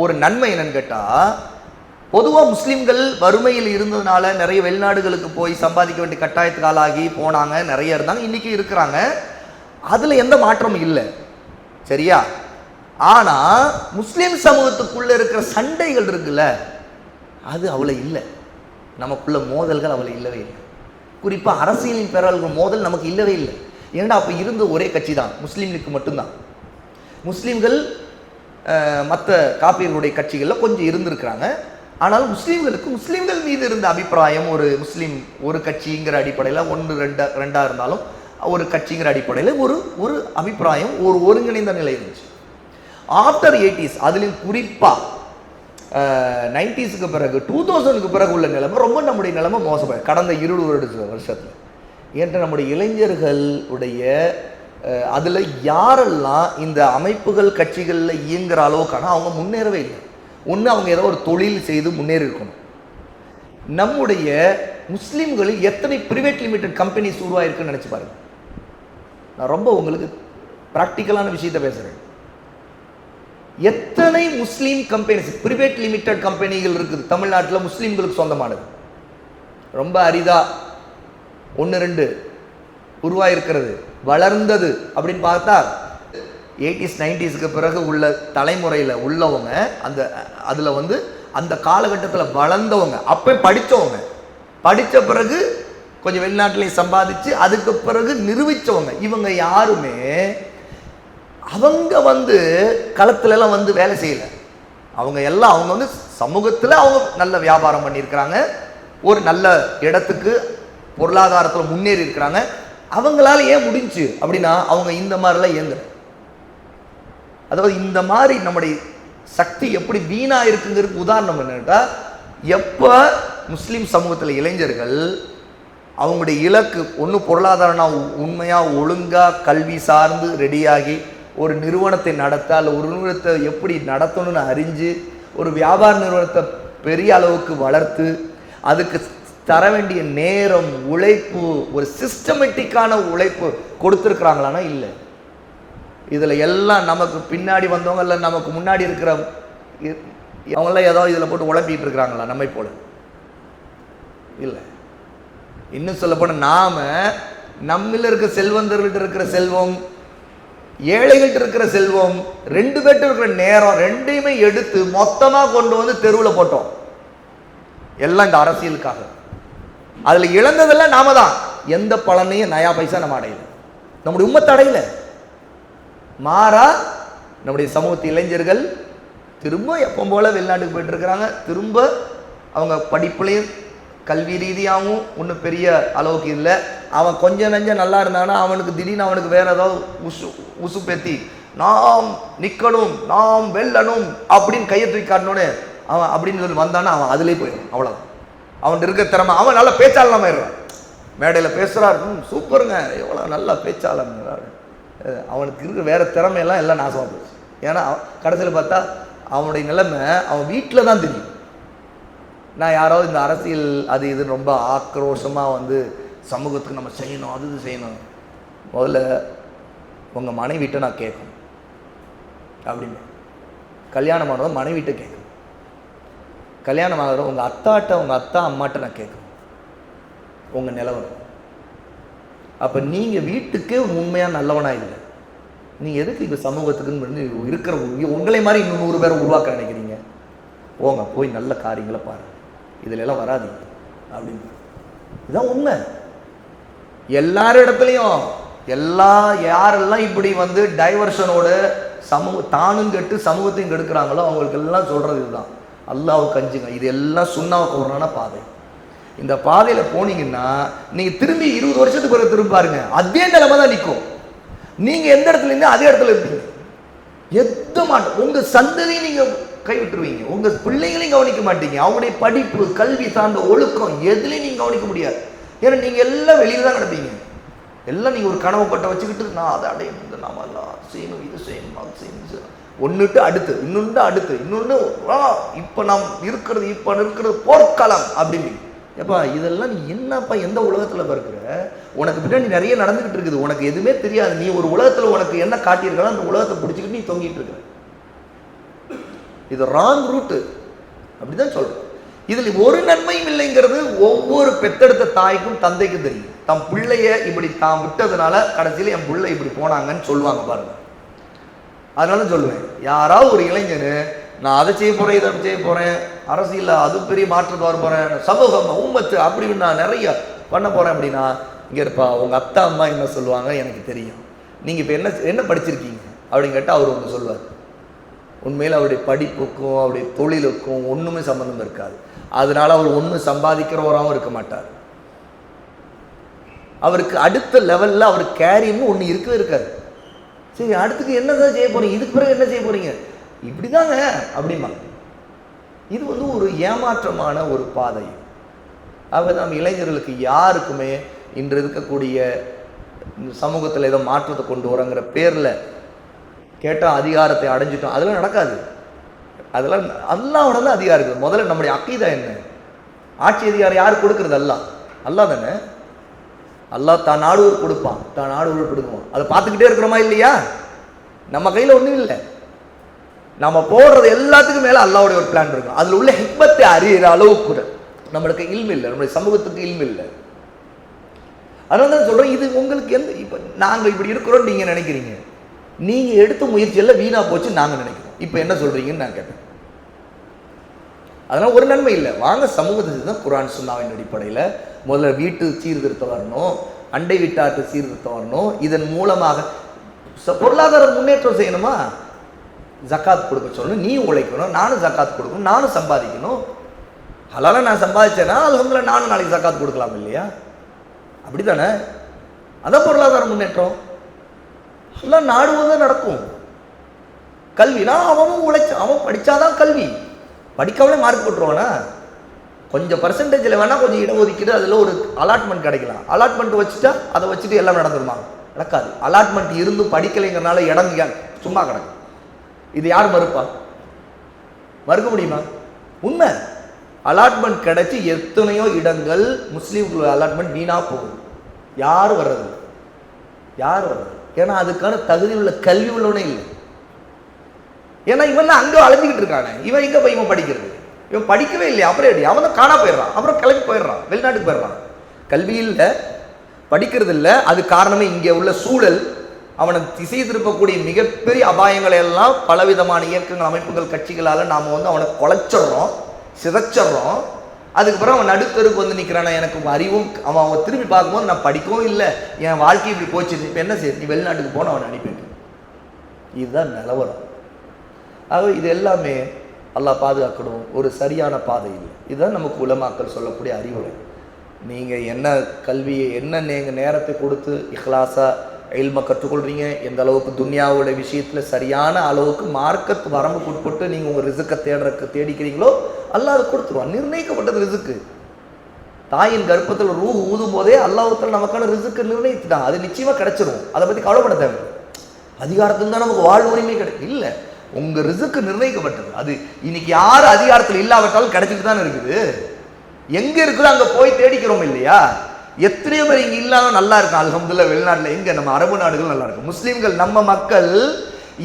Speaker 1: ஒரு நன்மை என்னன்னு கேட்டால், பொதுவாக முஸ்லீம்கள் வறுமையில் இருந்ததுனால நிறைய வெளிநாடுகளுக்கு போய் சம்பாதிக்க வேண்டிய கட்டாயத்துக்கு ஆளாகி போனாங்க, நிறைய இருந்தாங்க, இன்றைக்கி இருக்கிறாங்க. அதில் எந்த மாற்றமும் இல்லை, சரியா? ஆனால் முஸ்லீம் சமூகத்துக்குள்ளே இருக்கிற சண்டைகள் இருக்குல்ல, அது அவ்வளோ இல்லை. நமக்குள்ள மோதல்கள் அவ்வளோ இல்லவே இல்லை. குறிப்பாக அரசியலின் பேராளர்கள் மோதல் நமக்கு இல்லவே இல்லை. ஏன்னா அப்போ இருந்த ஒரே கட்சி தான், முஸ்லீம்களுக்கு மட்டும்தான். முஸ்லீம்கள் மற்ற காப்பீர்களுடைய கட்சிகளில் கொஞ்சம் இருந்திருக்கிறாங்க. ஆனாலும் முஸ்லீம்கள் மீது இருந்த அபிப்பிராயம், ஒரு முஸ்லீம் ஒரு கட்சிங்கிற அடிப்படையில் 1-2 இருந்தாலும் ஒரு கட்சிங்கிற அடிப்படையில் ஒரு அபிப்பிராயம், ஒரு ஒருங்கிணைந்த நிலை இருந்துச்சு. ஆஃப்டர் 80s, அதுலேயும் குறிப்பாக 90sக்கு பிறகு 2000க்கு பிறகு உள்ள நிலைமை ரொம்ப நம்முடைய நிலைமை மோசமாக கடந்த 20 வருஷத்தில். ஏன்ட்டு நம்முடைய இளைஞர்கள் உடைய அதில் யாரெல்லாம் இந்த அமைப்புகள் கட்சிகளில் இயங்குகிற அளவுக்கான அவங்க முன்னேறவே இல்லை. ஒன்று அவங்க ஏதோ ஒரு தொழில் செய்து முன்னேறி இருக்கணும். நம்முடைய முஸ்லீம்களில் எத்தனை பிரைவேட் லிமிடெட் கம்பெனிஸ் உருவாயிருக்குன்னு நினச்சி பாருங்க. நான் ரொம்ப உங்களுக்கு பிராக்டிக்கலான விஷயத்தை பேசுறேன். எத்தனை முஸ்லீம் கம்பெனிஸ், பிரைவேட் லிமிடெட் கம்பெனிகள் இருக்குது தமிழ்நாட்டில் முஸ்லீம்களுக்கு சொந்தமானது. ரொம்ப அரிதா 1-2 உருவாயிருக்கிறது, வளர்ந்தது அப்படின்னு பார்த்தா 80s 90s பிறகு உள்ள தலைமுறையில் உள்ளவங்க, அந்த அதில் வந்து அந்த காலகட்டத்தில் வளர்ந்தவங்க, அப்போ படித்த பிறகு கொஞ்சம் வெளிநாட்டிலையும் சம்பாதிச்சு அதுக்கு பிறகு நிரூபித்தவங்க. இவங்க யாருமே அவங்க வந்து களத்துலலாம் வந்து வேலை செய்யலை. அவங்க வந்து சமூகத்தில் அவங்க நல்ல வியாபாரம் பண்ணியிருக்கிறாங்க, ஒரு நல்ல இடத்துக்கு பொருளாதாரத்தில் முன்னேறி இருக்கிறாங்க. அவங்களால ஏன் முடிஞ்சு அப்படின்னா அவங்க இந்த மாதிரிலாம் இயங்குற, அதாவது இந்த மாதிரி நம்முடைய சக்தி எப்படி வீணா இருக்குங்கிறதுக்கு உதாரணம் என்னன்னா, எப்போ முஸ்லீம் சமூகத்தில் இளைஞர்கள் அவங்களுடைய இலக்கு ஒன்று பொருளாதாரம்னா உண்மையாக ஒழுங்காக கல்வி சார்ந்து ரெடியாகி ஒரு நிறுவனத்தை நடத்த, அல்ல ஒரு நிறுவனத்தை எப்படி நடத்தணும்னு அறிஞ்சு ஒரு வியாபார நிறுவனத்தை பெரிய அளவுக்கு வளர்த்து அதுக்கு தர வேண்டிய நேரம், உழைப்பு, ஒரு சிஸ்டமேட்டிக்கான உழைப்பு கொடுத்துருக்குறாங்களான்னா இல்லை. இதில் எல்லாம் நமக்கு பின்னாடி வந்தவங்க இல்லை, நமக்கு முன்னாடி இருக்கிற அவங்களாம் ஏதோ இதில் போட்டு உழப்பிட்டு இருக்கிறாங்களா நம்மை போல இல்லை. இன்னும் சொல்ல போனால் நாம் நம்மள இருக்க செல்வந்தர்கள்ட்ட இருக்கிற செல்வம், ஏழைகள்கிட்ட இருக்கிற செல்வம், 2 பேர்ட்ட இருக்கிற நேரம், ரெண்டையுமே எடுத்து மொத்தமாக கொண்டு வந்து தெருவில் போட்டோம். எல்லாம் இந்த அரசியலுக்காக. அதில் இழந்ததெல்லாம் நாம தான். எந்த பலனையும் நயா பைசா நம்ம அடையல, நம்முடைய உம்மத்தை அடையல. மாறா நம்முடைய சமூகத்து இளைஞர்கள் திரும்ப எப்போ போல வெளிநாட்டுக்கு போயிட்டு இருக்கிறாங்க. திரும்ப அவங்க படிப்புலையும் கல்வி ரீதியாகவும் ஒன்றும் பெரிய அளவுக்கு இல்லை. அவன் கொஞ்சம் நஞ்சம் நல்லா இருந்தானா அவனுக்கு திடீர்னு அவனுக்கு வேற ஏதாவது உசுப்பேத்தி நாம் நிற்கணும், நாம் வெல்லணும் அப்படின்னு கையை தூக்கி காட்டணுன்னு அவன் அப்படின்னு சொல்லி வந்தானா அவன் அதிலே போயிடும். அவ்வளோதான் அவன் இருக்க திறமை. அவன் நல்ல பேச்சாளனாக ஆயிடுறான். மேடையில் பேசுகிறார், சூப்பருங்க, எவ்வளோ நல்லா பேச்சாளர். அவனுக்கு இருக்கிற வேற திறமையெல்லாம் எல்லாம் நாசமாக போச்சு. ஏன்னா கடைசியில் பார்த்தா அவனுடைய நிலைமை அவன் வீட்டில் தான் தெரியும். நான் யாராவது இந்த அரசியல் அது இது ரொம்ப ஆக்ரோஷமாக வந்து சமூகத்துக்கு நம்ம செய்யணும், அது இது செய்யணும், முதல்ல உங்கள் மனைவிட்ட நான் கேட்கணும் அப்படின்னு. கல்யாணம் ஆனதும் மனைவிட்ட கேட்கணும். கல்யாணம் ஆகிற உங்கள் அத்தாட்ட, உங்கள் அத்தா அம்மாட்ட நான் கேட்கணும் உங்கள் நிலவரம். அப்போ நீங்கள் வீட்டுக்கே உண்மையாக நல்லவனாக இல்லை, நீங்கள் எதுக்கு இந்த சமூகத்துக்குன்னு இருக்கிற உங்களை மாதிரி இன்னும் 100 பேரை உருவாக்க நினைக்கிறீங்க? போங்க போய் நல்ல காரியங்களை பாருங்கள், இதுல எல்லாம் வராதீங்க அப்படின்னு. இதுதான் உண்மை. எல்லாரிடத்துலையும் யாரெல்லாம் இப்படி வந்து டைவர்ஷனோட தானும் கெட்டு சமூகத்தையும் கெடுக்கிறாங்களோ அவங்களுக்கு எல்லாம் சொல்றது இதுதான், அல்லாஹ்வுக்கு அஞ்சுங்க. இது எல்லாம் சுண்ணாவுக்கு வர்றான பாதை. இந்த பாதையில போனீங்கன்னா நீங்க திரும்பி 20 வருஷத்துக்கு பிறகு திரும்ப பாருங்க, அதே நிலைமை தான் நிற்கும். நீங்க எந்த இடத்துல இருந்தீங்க அதே இடத்துல இருப்பீங்க. எந்த மாட்டோம் உங்க சந்ததியை நீங்க கைவிட்டுருவீங்க, உங்க பிள்ளைகளையும் கவனிக்க மாட்டீங்க. அவங்களுடைய படிப்பு, கல்வி சார்ந்த ஒழுக்கம் எதுலையும் நீங்க கவனிக்க முடியாது. ஏன்னா நீங்க எல்லாம் வெளியில தான் கிடப்பீங்க. எல்லாம் நீங்க ஒரு கனவு பட்ட வச்சுக்கிட்டு நான் அதை அடையணும், நாம எல்லாம் செய்யணும், இது செய்யணும், அது செய்யணும், ஒன்றுட்டு அடுத்து இன்னொன்று அடுத்து இன்னொன்று. இப்போ நாம் இருக்கிறது போர்க்களம் அப்படின்னு. எப்பா இதெல்லாம் நீ என்னப்பா எந்த உலகத்தில் பிறக்கிற? உனக்கு பின்னாடி நிறைய நடந்துகிட்டு இருக்குது, உனக்கு எதுவுமே தெரியாது. நீ ஒரு உலகத்தில் உனக்கு என்ன காட்டியிருக்கலாம் அந்த உலகத்தை பிடிச்சிக்கிட்டு நீ தொங்கிட்டு இருக்கிற. இது ராங் ரூட்டு அப்படிதான் சொல்றேன். இதில் ஒரு நன்மையும் இல்லைங்கிறது ஒவ்வொரு பெத்தெடுத்த தாய்க்கும் தந்தைக்கும் தெரியும். தம் பிள்ளைய இப்படி தான் விட்டதுனால கடைசியில் என் பிள்ளை இப்படி போனாங்கன்னு சொல்லுவாங்க பாருங்க. அதனால சொல்லுவேன், யாராவது ஒரு இளைஞர் நான் அதை செய்ய போறேன், இதை செய்ய போறேன், அரசியல் அது பெரிய மாற்றத்தை வர போறேன், சமூகம் உம்மத்து அப்படின்னு நான் நிறைய பண்ண போறேன் அப்படின்னா, இங்க இருப்பா உங்க அத்தா அம்மா என்ன சொல்லுவாங்க எனக்கு தெரியும். நீங்க இப்ப என்ன படிச்சிருக்கீங்க அப்படின்னு கேட்டால் அவர் ஒன்று சொல்லுவார். உண்மையில் அவருடைய படிப்புக்கும் அவருடைய தொழிலுக்கும் ஒன்றுமே சம்மந்தம் இருக்காது. அதனால அவர் ஒன்றும் சம்பாதிக்கிறவராகவும் இருக்க மாட்டார். அவருக்கு அடுத்த லெவலில் அவர் கேரின்னு ஒன்று இருக்கவே இருக்காது. சரி அடுத்துக்கு என்னதான் செய்ய போறீங்க, இதுக்கு பிறகு என்ன செய்ய போறீங்க, இப்படிதாங்க அப்படிமா. இது வந்து ஒரு ஏமாற்றமான ஒரு பாதை. ஆக நம்ம இளைஞர்களுக்கு யாருக்குமே இன்று இருக்கக்கூடிய சமூகத்தில் ஏதோ மாற்றத்தை கொண்டு வரங்கிற பேரில் கேட்டால் அதிகாரத்தை அடைஞ்சிட்டோம், அதெல்லாம் நடக்காது. அதெல்லாம் அல்லாஹ்வோட தான் அதிகாரம் இருக்குது. முதல்ல நம்முடைய அக்கீதா என்ன? ஆட்சி அதிகாரம் யார் கொடுக்கறது? அல்லாஹ் தானே. அல்லாஹ் தான் நாடுவோர் கொடுப்பான், தான் நாடுவோர் கொடுக்குவான். அதை பார்த்துக்கிட்டே இருக்கிறோமா இல்லையா? நம்ம கையில் ஒன்றும் இல்லை. நம்ம போடுறது எல்லாத்துக்கும் மேலே அல்லாவுடைய ஒரு பிளான் இருக்கும். அதில் உள்ள ஹிக்மத்தை அறிகிற அளவுக்கு நம்மளுக்கு இல்மு இல்லை, நம்மளுடைய சமூகத்துக்கு இல்மு இல்லை. அதனால தான் சொல்கிறோம், இது உங்களுக்கு இப்போ நாங்கள் இப்படி இருக்கிறோம் நீங்கள் நினைக்கிறீங்க, நீங்கள் எடுத்த முயற்சியெல்லாம் வீணாக போச்சு நாங்கள் நினைக்கிறோம். இப்போ என்ன சொல்கிறீங்கன்னு நான் கேட்டேன். அதனால் ஒரு நன்மை இல்லை. வாங்க சமூகத்துக்கு தான் குர்ஆன் சுன்னாவின் அடிப்படையில் முதல்ல வீட்டு சீர்திருத்தம் வரணும், அண்டை வீட்டாட்டு சீர்திருத்தம் வரணும். இதன் மூலமாக பொருளாதார முன்னேற்றம் செய்யணுமா, ஜக்காத் கொடுக்க சொல்லணும், நீ உழைக்கணும், நானும் ஜக்காத் கொடுக்கணும், நானும் சம்பாதிக்கணும். ஹலாலா நான் சம்பாதிச்சேன்னா அல்ஹம்துலில்லாஹ் நானும் நாளைக்கு ஜக்காத் கொடுக்கலாம் இல்லையா? அப்படி தானே? அதான் பொருளாதார முன்னேற்றம். எல்லாம் நாடுவதுதான் நடக்கும். கல்வினா அவனும் அவன் படித்தாதான் கல்வி. படிக்காமலே மார்க் போட்டுருவானா? கொஞ்சம் பர்சன்டேஜில் வேணால் கொஞ்சம் இடஒதுக்கீடு, அதில் ஒரு அலாட்மெண்ட் கிடைக்கலாம். அலாட்மெண்ட் வச்சுட்டா அதை வச்சுட்டு எல்லாம் நடந்துருமா? நடக்காது. அலாட்மெண்ட் இருந்து படிக்கலைங்கிறனால இடம் சும்மா கிடக்கும். இது யார் மறுப்பா? மறுக்க முடியுமா? உண்மை. அலாட்மெண்ட் கிடைச்சி எத்தனையோ இடங்கள் முஸ்லீம்களுடைய அலாட்மெண்ட் வீணாக போகுது. யார் வர்றது? யார் வர்றது? ஏன்னா அதுக்கான தகுதி உள்ள கல்வி உள்ளவனே இல்லை. ஏன்னா இவன் அங்கே அலைஞ்சிக்கிட்டு இருக்கானே, இவன் எங்கே போய் இவன் படிக்கிறது? இவன் படிக்கவே இல்லை, அப்புறம் எப்படி? அவன் தான் காணா போயிடுறான், அப்புறம் கிளம்பி போயிடுறான், வெளிநாட்டுக்கு போயிடுறான். கல்வி இல்லை, படிக்கிறது இல்லை. அது காரணமே இங்கே உள்ள சூழல். அவனை திசை திருப்பக்கூடிய மிகப்பெரிய அபாயங்களை எல்லாம் பலவிதமான இயக்கங்கள், அமைப்புகள், கட்சிகளால் நாம் அவனை குலைச்சிட்றோம், சிதைச்சிட்றோம். அதுக்கப்புறம் அவன் நடுத்தருக்கு வந்து நிற்கிறானா, எனக்கு அறிவும் அவன் திரும்பி பார்க்கும்போது நான் படிக்கவும் இல்லை, என் வாழ்க்கை இப்படி போச்சு, இப்போ என்ன செய்ய, நீ வெளிநாட்டுக்கு போன அவனை அனுப்பிட்டு. இதுதான் நிலவரம். ஆக இது எல்லாமே அல்லாஹ் பாதுகாக்கணும். ஒரு சரியான பாதை இல்லை. இதுதான் நமக்கு உலமாக்கள் சொல்லக்கூடிய அறிவுரை. நீங்கள் என்ன கல்வியை என்ன நீங்கள் நேரத்தை கொடுத்து இஹ்லாஸாக இல்மை கற்றுக்கொள்கிறீங்க, எந்த அளவுக்கு துன்யாவோட விஷயத்தில் சரியான அளவுக்கு மார்க்கத்து வரம்புக்கு உட்பட்டு நீங்கள் உங்கள் ரிசுக்கை தேடிக்கிறீங்களோ அல்லாஹ் அதை கொடுத்துருவான். நிர்ணயிக்கப்பட்டது ரிசுக்கு. தாயின் கர்ப்பத்தில் ரூஹ் ஊதும் போதே அல்லாஹ்வுத்தாலா நமக்கான ரிசுக்கு நிர்ணயித்துட்டான். அது நிச்சயமாக கிடைச்சிரும். அதை பற்றி கவலைப்பட தேவை. அதிகாரத்தில் தான் நமக்கு வாழ் உரிமை கிடைக்கும் இல்லை. உங்கள் ரிசுக்கு நிர்ணயிக்கப்பட்டது. அது இன்னைக்கு யார் அதிகாரத்தில் இல்லாவிட்டாலும் கிடைச்சிட்டு தானே இருக்குது. எங்கே இருக்குதோ அங்கே போய் தேடிக்கிறோம் இல்லையா? எத்தனையோ பேர் இங்கே இல்லாத நல்லா இருக்கும். அல்ஹம்துலில்லாஹ் வெளிநாட்டில் எங்கே நம்ம அரபு நாடுகள் நல்லா இருக்கும். முஸ்லீம்கள் நம்ம மக்கள்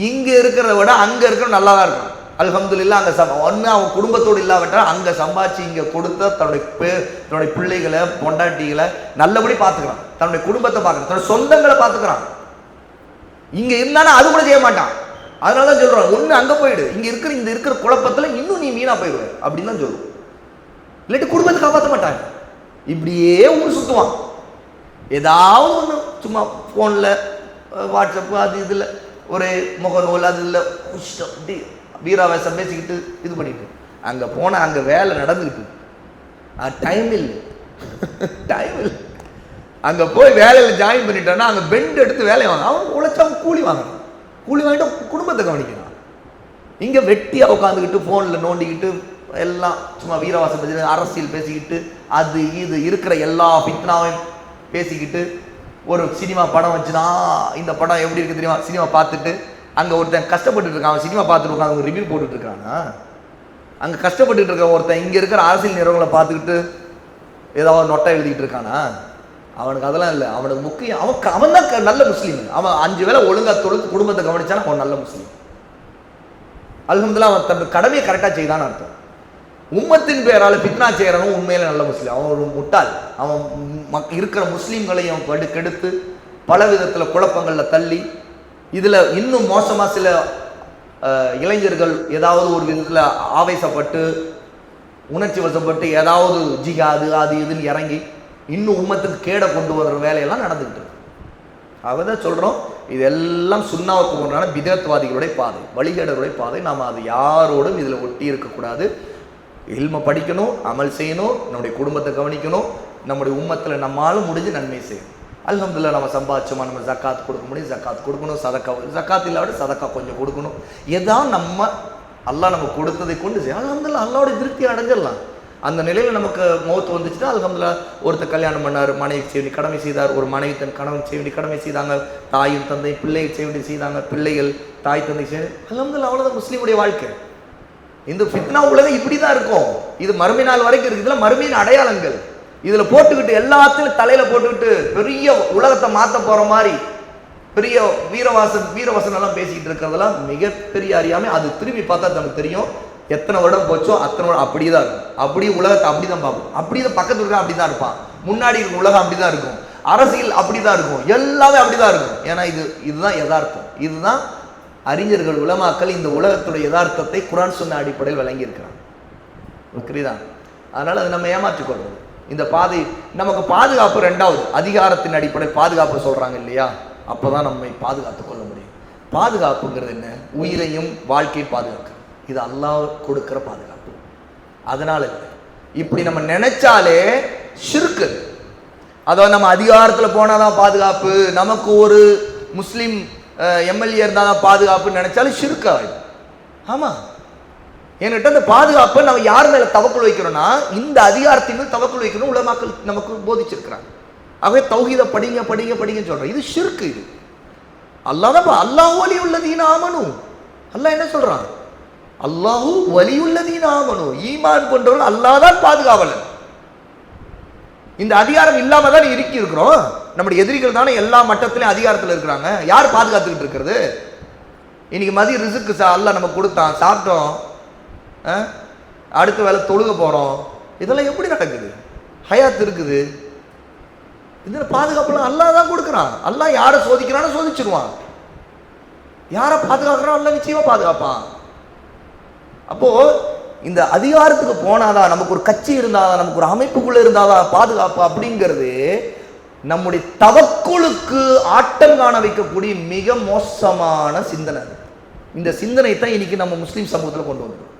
Speaker 1: இங்கே இருக்கிறத விட அங்கே இருக்கிற நல்லா தான் இருக்கும். அல்ஹம்துலில்லாஹ் அங்கே ஒன்று அவன் குடும்பத்தோடு இல்லாவிட்டால் அங்கே சம்பாதிச்சு இங்கே கொடுத்த தன்னுடைய பிள்ளைகளை பொண்டாட்டிகளை நல்லபடி பார்த்துக்கிறான், தன்னுடைய குடும்பத்தை பார்க்குறான், தன்னுடைய சொந்தங்களை பார்த்துக்கிறான். இங்கே இருந்தானா அது கூட செய்ய மாட்டான். அதனால தான் சொல்கிறான், ஒன்று அங்கே போயிடு, இங்கே இருக்கிற குழப்பத்தில் இன்னும் நீ மீனாக போயிடுவேன் அப்படின்னு தான் சொல்லுவோம். இல்லாட்டி குடும்பத்தை காப்பாற்ற மாட்டாங்க. இப்படியே ஊர் சுற்றுவான். ஏதாவது ஒன்று சும்மா ஃபோனில் வாட்ஸ்அப்பு அது இதில் ஒரு முகநூல் அது இல்லை இப்படி வீராவேசம் பேசிக்கிட்டு இது பண்ணிட்டு அங்கே போனால் அங்கே வேலை நடந்துக்கிட்டு டைம் இல்லை டைம் இல்லை. அங்கே போய் வேலையில் ஜாயின் பண்ணிட்டான்னா அங்கே பெண்ட் எடுத்து வேலையை வாங்க. அவன் உழைச்சவன் கூலி வாங்கணும், கூலி வாங்கிட்டு குடும்பத்தை கவனிக்கிறான். இங்கே வெட்டியாக உட்காந்துக்கிட்டு ஃபோனில் நோண்டிக்கிட்டு எல்லாம் சும்மா வீரவாசம் பேசி அரசியல் பேசிக்கிட்டு அது இது இருக்கிற எல்லா ஃபித்னாவையும் பேசிக்கிட்டு ஒரு சினிமா படம் வச்சுனா இந்த படம் எப்படி இருக்குது தெரியுமா, சினிமா பார்த்துட்டு அங்கே ஒருத்தன் கஷ்டப்பட்டு இருக்கான், அவன் சினிமா பார்த்துட்டு இருக்கான், அவங்க ரிவ்யூ போட்டுட்டு இருக்கானா. அங்கே கஷ்டப்பட்டு இருக்க ஒருத்தன் இங்கே இருக்கிற அரசியல் நிறுவனங்களை பார்த்துக்கிட்டு ஏதாவது நொட்டை எழுதிக்கிட்டு இருக்கானா. அவனுக்கு அதெல்லாம் இல்லை. அவனுக்கு முக்கியம் அவன் தான் நல்ல முஸ்லீம். அவன் 5 வேளை ஒழுங்காக தொழுது குடும்பத்தை கவனிச்சானா அவன் நல்ல முஸ்லீம். அல்ஹம்துலில்லாஹ் அவன் தன் கடமையை கரெக்டாக செய்தான்னு அர்த்தம். உம்மத்தின் பேரால் ஃபித்னா செய்கிறவன் உண்மையில நல்ல முஸ்லீம். அவன் ஒரு முட்டாள். அவன் இருக்கிற முஸ்லீம்களையும் கெடுத்து பல விதத்தில் குழப்பங்களில் தள்ளி, இதில் இன்னும் மோசமாக சில இளைஞர்கள் ஏதாவது ஒரு விதத்தில் ஆவேசப்பட்டு உணர்ச்சி வசப்பட்டு ஏதாவது ஜிகாது அது இதுன்னு இறங்கி இன்னும் உம்மத்துக்கு கேடை கொண்டு வர்ற வேலையெல்லாம் நடந்துக்கிட்டு இருக்கு. அவதான் சொல்கிறோம், இதெல்லாம் சுன்னாவுக்கு முன்னான பிதத்வாதிகளுடைய பாதை, வழிகேடருடைய பாதை. நாம் அது யாரோடும் இதில் ஒட்டி இருக்கக்கூடாது. இல்மை படிக்கணும், அமல் செய்யணும், நம்முடைய குடும்பத்தை கவனிக்கணும், நம்முடைய உம்மத்தில் நம்மளாலும் முடிஞ்சு நன்மை செய்யணும். அல்ஹம்துலில்லாஹ் நம்ம சம்பாதிச்சோமா, நம்ம ஜக்காத் கொடுக்க முடியும், ஜக்காத் கொடுக்கணும். ஜக்காத் இல்லாவிட சதக்கா கொஞ்சம் கொடுக்கணும். எதாவது நம்ம அல்லாஹ் நம்ம கொடுத்ததை கொண்டு செய்ய அல்ஹம்துலில்லாஹ் அல்லாஹ்வுடைய திருப்தி அடைஞ்சிடலாம். அந்த நிலையில் நமக்கு மௌத்து வந்துச்சுன்னா அல்ஹம்துலில்லாஹ் ஒருத்தர் கல்யாணம் பண்ணார், மனைவி செய்ய வேண்டிய கடமை செய்தார், ஒரு மனைவி தன் கணவன் செய்ய வேண்டிய கடமை செய்தாங்க, தாயும் தந்தை பிள்ளைகள் செய்ய வேண்டிய செய்தாங்க, பிள்ளைகள் தாய் தந்தை செய்ய அல்ஹம்துலில்லாஹ் அவ்வளோதான் முஸ்லீமுடைய வாழ்க்கை. இந்த ஃபித்னா உலகம் இப்படி தான் இருக்கும். இது மறுமை நாள் வரைக்கும் இருக்குது. இதில் மறுமையின் அடையாளங்கள் இதில் போட்டுக்கிட்டு எல்லாத்தையும் தலையில் போட்டுக்கிட்டு பெரிய உலகத்தை மாற்ற போகிற மாதிரி பெரிய வீரவாசன் எல்லாம் பேசிக்கிட்டு இருக்கிறதெல்லாம் மிகப்பெரிய அறியாமை. அது திரும்பி பார்த்தா நமக்கு தெரியும், எத்தனை வருடம் போச்சோ அத்தனை வருடம் அப்படியே தான் இருக்கும். அப்படியே உலகத்தை அப்படிதான் பார்ப்போம். அப்படிதான் பக்கத்துல இருக்க அப்படிதான் இருப்பான். முன்னாடி இருக்க உலகம் அப்படிதான் இருக்கும். அரசியல் அப்படிதான் இருக்கும். எல்லாமே அப்படிதான் இருக்கும். ஏன்னா இதுதான் யதார்த்தம். இதுதான் அறிஞர்கள் உலமாக்கள் இந்த உலகத்துடைய யதார்த்தத்தை குர்ஆன் சொன்ன அடிப்படையில் வழங்கி இருக்கிறாங்க. புரியுதா? அதனால அது நம்ம ஏமாற்றிக்கொள்றது. இந்த பாதை நமக்கு பாதுகாப்பு. ரெண்டாவது, அதிகாரத்தின் அடிப்படையில் பாதுகாப்பு சொல்றாங்க இல்லையா, அப்பதான் நம்மை பாதுகாத்துக் கொள்ள முடியும். பாதுகாப்புங்கிறது என்ன? உயிரையும் வாழ்க்கையை பாதுகாக்க. இது அல்லாஹ் கொடுக்கிற பாதுகாப்பு. அதனால இல்லை, இப்படி நம்ம நினைச்சாலே ஷிர்க். அதாவது நம்ம அதிகாரத்தில் போனாதான் பாதுகாப்பு, நமக்கு ஒரு முஸ்லீம் எம்எல்ஏ இருந்தாதான் பாதுகாப்புன்னு நினைச்சாலும் ஷிர்க் ஆயிடும். ஆமா, என்கிட்ட இந்த பாதுகாப்பை நம்ம யார் மேல தவக்குள் வைக்கிறோம்னா இந்த அதிகாரத்தின் மேல் தவக்குள் வைக்கணும். உலமாக்கள் நமக்கு போதிச்சிருக்கிறாங்க. ஆகவே தௌஹீதை படிங்க படிங்க படிங்கன்னு சொல்றோம். இது ஷிர்க். இது அல்லாஹ் தான். அல்லாஹ் வலியுள்ளதீன ஆமனு. அல்லாஹ் என்ன சொல்றான்? அல்லாஹு வலியுள்ளதீன ஆமனு. ஈமான் கொண்டவர்கள் அல்லாஹ் தான் பாதுகாவலன். இந்த அதிகாரம் இல்லாம தான் இருக்கி இருக்கிறோம். நம்முடைய எதிரிகள் தானே எல்லா மட்டத்திலையும் அதிகாரத்தில் இருக்கிறாங்க. யார் பாதுகாத்துக்கிட்டு இருக்கிறது? இன்னைக்கு மதிய ரிசுக்கு அல்லாஹ் நமக்கு கொடுத்தான், சாப்பிட்டோம், அடுத்த வேலை தொழுக போறோம். இதெல்லாம் எப்படி நடக்குது? ஹயாத் இருக்குது. இந்த பாதுகாப்புலாம் அல்லாஹ் தான் கொடுக்குறான். அல்லாஹ் யாரை சோதிக்கிறான்னு சோதிச்சிருவான். யாரை பாதுகாக்கிறான் அல்லாஹ் நிச்சயமா பாதுகாப்பான். அப்போ இந்த அதிகாரத்துக்கு போனாதான், நமக்கு ஒரு கட்சி இருந்தாதான், நமக்கு ஒரு அமைப்புக்குள்ள இருந்தாதான் பாதுகாப்பு அப்படிங்கிறது நம்முடைய தவக்குலுக்கு ஆட்டம் காண வைக்கக்கூடிய மிக மோசமான சிந்தனை. இந்த சிந்தனை தான் இன்னைக்கு நம்ம முஸ்லீம் சமூகத்தில் கொண்டு வந்தோம்.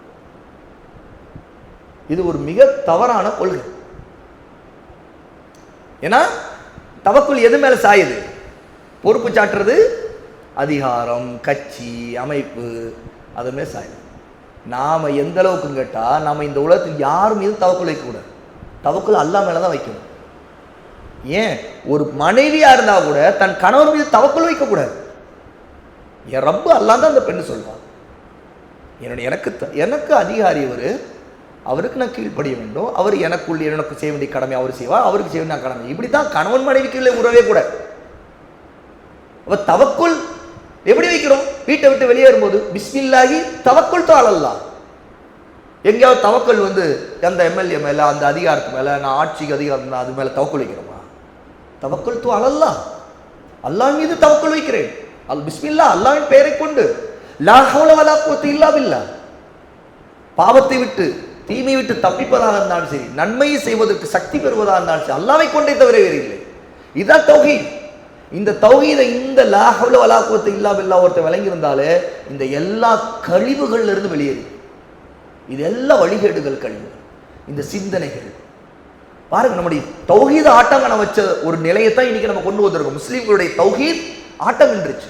Speaker 1: இது ஒரு மிக தவறான கொள்கை. ஏன்னா தவக்குல் எது மேல சாயுது? பொறுப்பு சாட்டுறது அதிகாரம், கட்சி, அமைப்பு, அது மேல சாயுது. நாம எந்த அளவுக்கு கேட்டா, நாம இந்த உலகத்தில் யாரும் மீது தவக்குல் வைக்கக்கூடாது. தவக்குல் அல்லாஹ் மேலதான் வைக்கணும். ஏன்? ஒரு மனைவியா இருந்தா கூட தன் கணவர் மீது தவக்குல் வைக்கக்கூடாது. என் ரப்பு அல்லாஹ் தான் அந்த பெண்ணு சொல்வான். எனக்கு அதிகாரி அவருக்கு நான் கீழ்ப்படிய வேண்டும். அவர் எனக்கு செய்ய வேண்டிய கடமை அவர் செய்வார், அவருக்கு செய்ய வேண்டிய கடமை. இப்படித்தான் கணவன் மனைவிக்கு உறவே கூட. தவக்குல் எப்படி வைக்கிறோம்? வீட்டை விட்டு வெளியேறும்போது பிஸ்மில்லாஹி தவக்குல் து அலல்லாஹ். எங்கேயாவது தவக்குல் அந்த எம்எல்ஏ மேல, அந்த அதிகாரத்து மேல, நான் ஆட்சிக்கு அதிகாரம் அது மேல தவக்குல் வைக்கிறோமா? தவக்குல் து அலல்லாஹ், அல்லாஹ் மீது தவக்குல் வைக்கிறேன். பிஸ்மில்லா, அல்லாஹ்வின் பெயரை கொண்டு. லா ஹவ்ல வலா குவத்த இல்லா பில்லாஹ். பாவத்தை விட்டு, தீமை விட்டு தப்பிப்பதாக இருந்தாலும் சரி, நன்மையை செய்வதற்கு சக்தி பெறுவதாக இருந்தாலும் சரி, அல்லாஹ்வை கொண்டே தவிர வேறு இல்லை. இதுதான் தௌஹீத். இந்த தௌஹீதை, இந்த லா ஹவ்ல வலா குவத்த இல்லா பில்லாஹ் ஒருத்தர் விளங்கி இருந்தாலே இந்த எல்லா கழிவுகள்ல இருந்து வெளியேறி. இது எல்லா வழிகேடுகள் கழிவுகள், இந்த சிந்தனைகள். பாருங்க, நம்முடைய தௌஹீத் ஆட்டங்கன வச்ச ஒரு நிலையத்தான் இன்னைக்கு நம்ம கொண்டு வந்திருக்கோம். முஸ்லீம்களுடைய தௌஹீத் ஆட்டம் என்றுச்சு,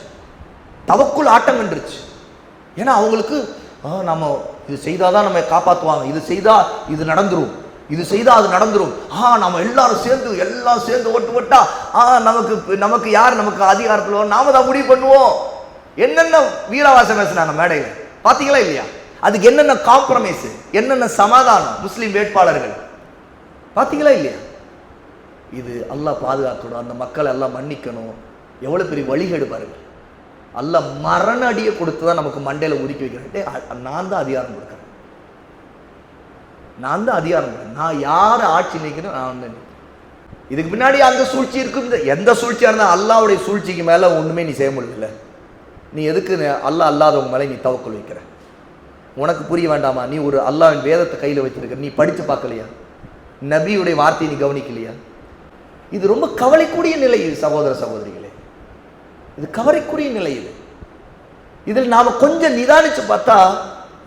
Speaker 1: தவக்குல் ஆட்டம் என்றுச்சு. ஏன்னா அவங்களுக்கு நம்ம இது செய்தாதான் நம்ம காப்பாற்றுவாங்க, இது செய்தா இது நடந்துரும், இது செய்தா அது நடந்துரும். நம்ம எல்லாரும் சேர்ந்து ஓட்டுவட்டா நமக்கு யார் நமக்கு அதிகாரத்தில் நாம தான் முடிவு பண்ணுவோம். என்னென்ன வீரவாசம் பேசினாங்க மேடையில் பார்த்தீங்களா இல்லையா? அதுக்கு என்னென்ன காம்ப்ரமைஸ், என்னென்ன சமாதானம் முஸ்லீம் வேட்பாளர்கள் பார்த்தீங்களா இல்லையா? இது அல்லாஹ் பாதுகாக்கணும், அந்த மக்களை எல்லாம் மன்னிக்கணும். எவ்வளவு பெரிய வழிகேடு பாருங்க. அல்லாஹ் மரண அடியை கொடுத்து தான் நமக்கு மண்டையில உருக்கி வைக்கிறேன். நான் தான் அதிகாரம் கொடுக்குறேன், நான் தான் அதிகாரம் கொடுக்குறேன். நான் யாரை ஆட்சி நிற்கிறேன், நான் வந்து இதுக்கு பின்னாடி அந்த சூழ்ச்சி இருக்கும். எந்த சூழ்ச்சியா இருந்தால் அல்லாஹ்வுடைய சூழ்ச்சிக்கு மேல ஒண்ணுமே நீ செய்ய முடியல. நீ எதுக்கு அல்லாஹ் அல்லாதவங்க மேலே நீ தவக்குல் வைக்கிற? உனக்கு புரிய வேண்டாமா? நீ ஒரு அல்லாஹ்வின் வேதத்தை கையில் வச்சிருக்க, நீ படித்து பார்க்கலையா? நபியுடைய வார்த்தையை நீ கவனிக்கலையா? இது ரொம்ப கவலைக்கூடிய நிலை இது சகோதர சகோதரிகளே. இது கவலைக்குரிய நிலை இது. இதில் நாம கொஞ்சம் நிதானிச்சு பார்த்தா,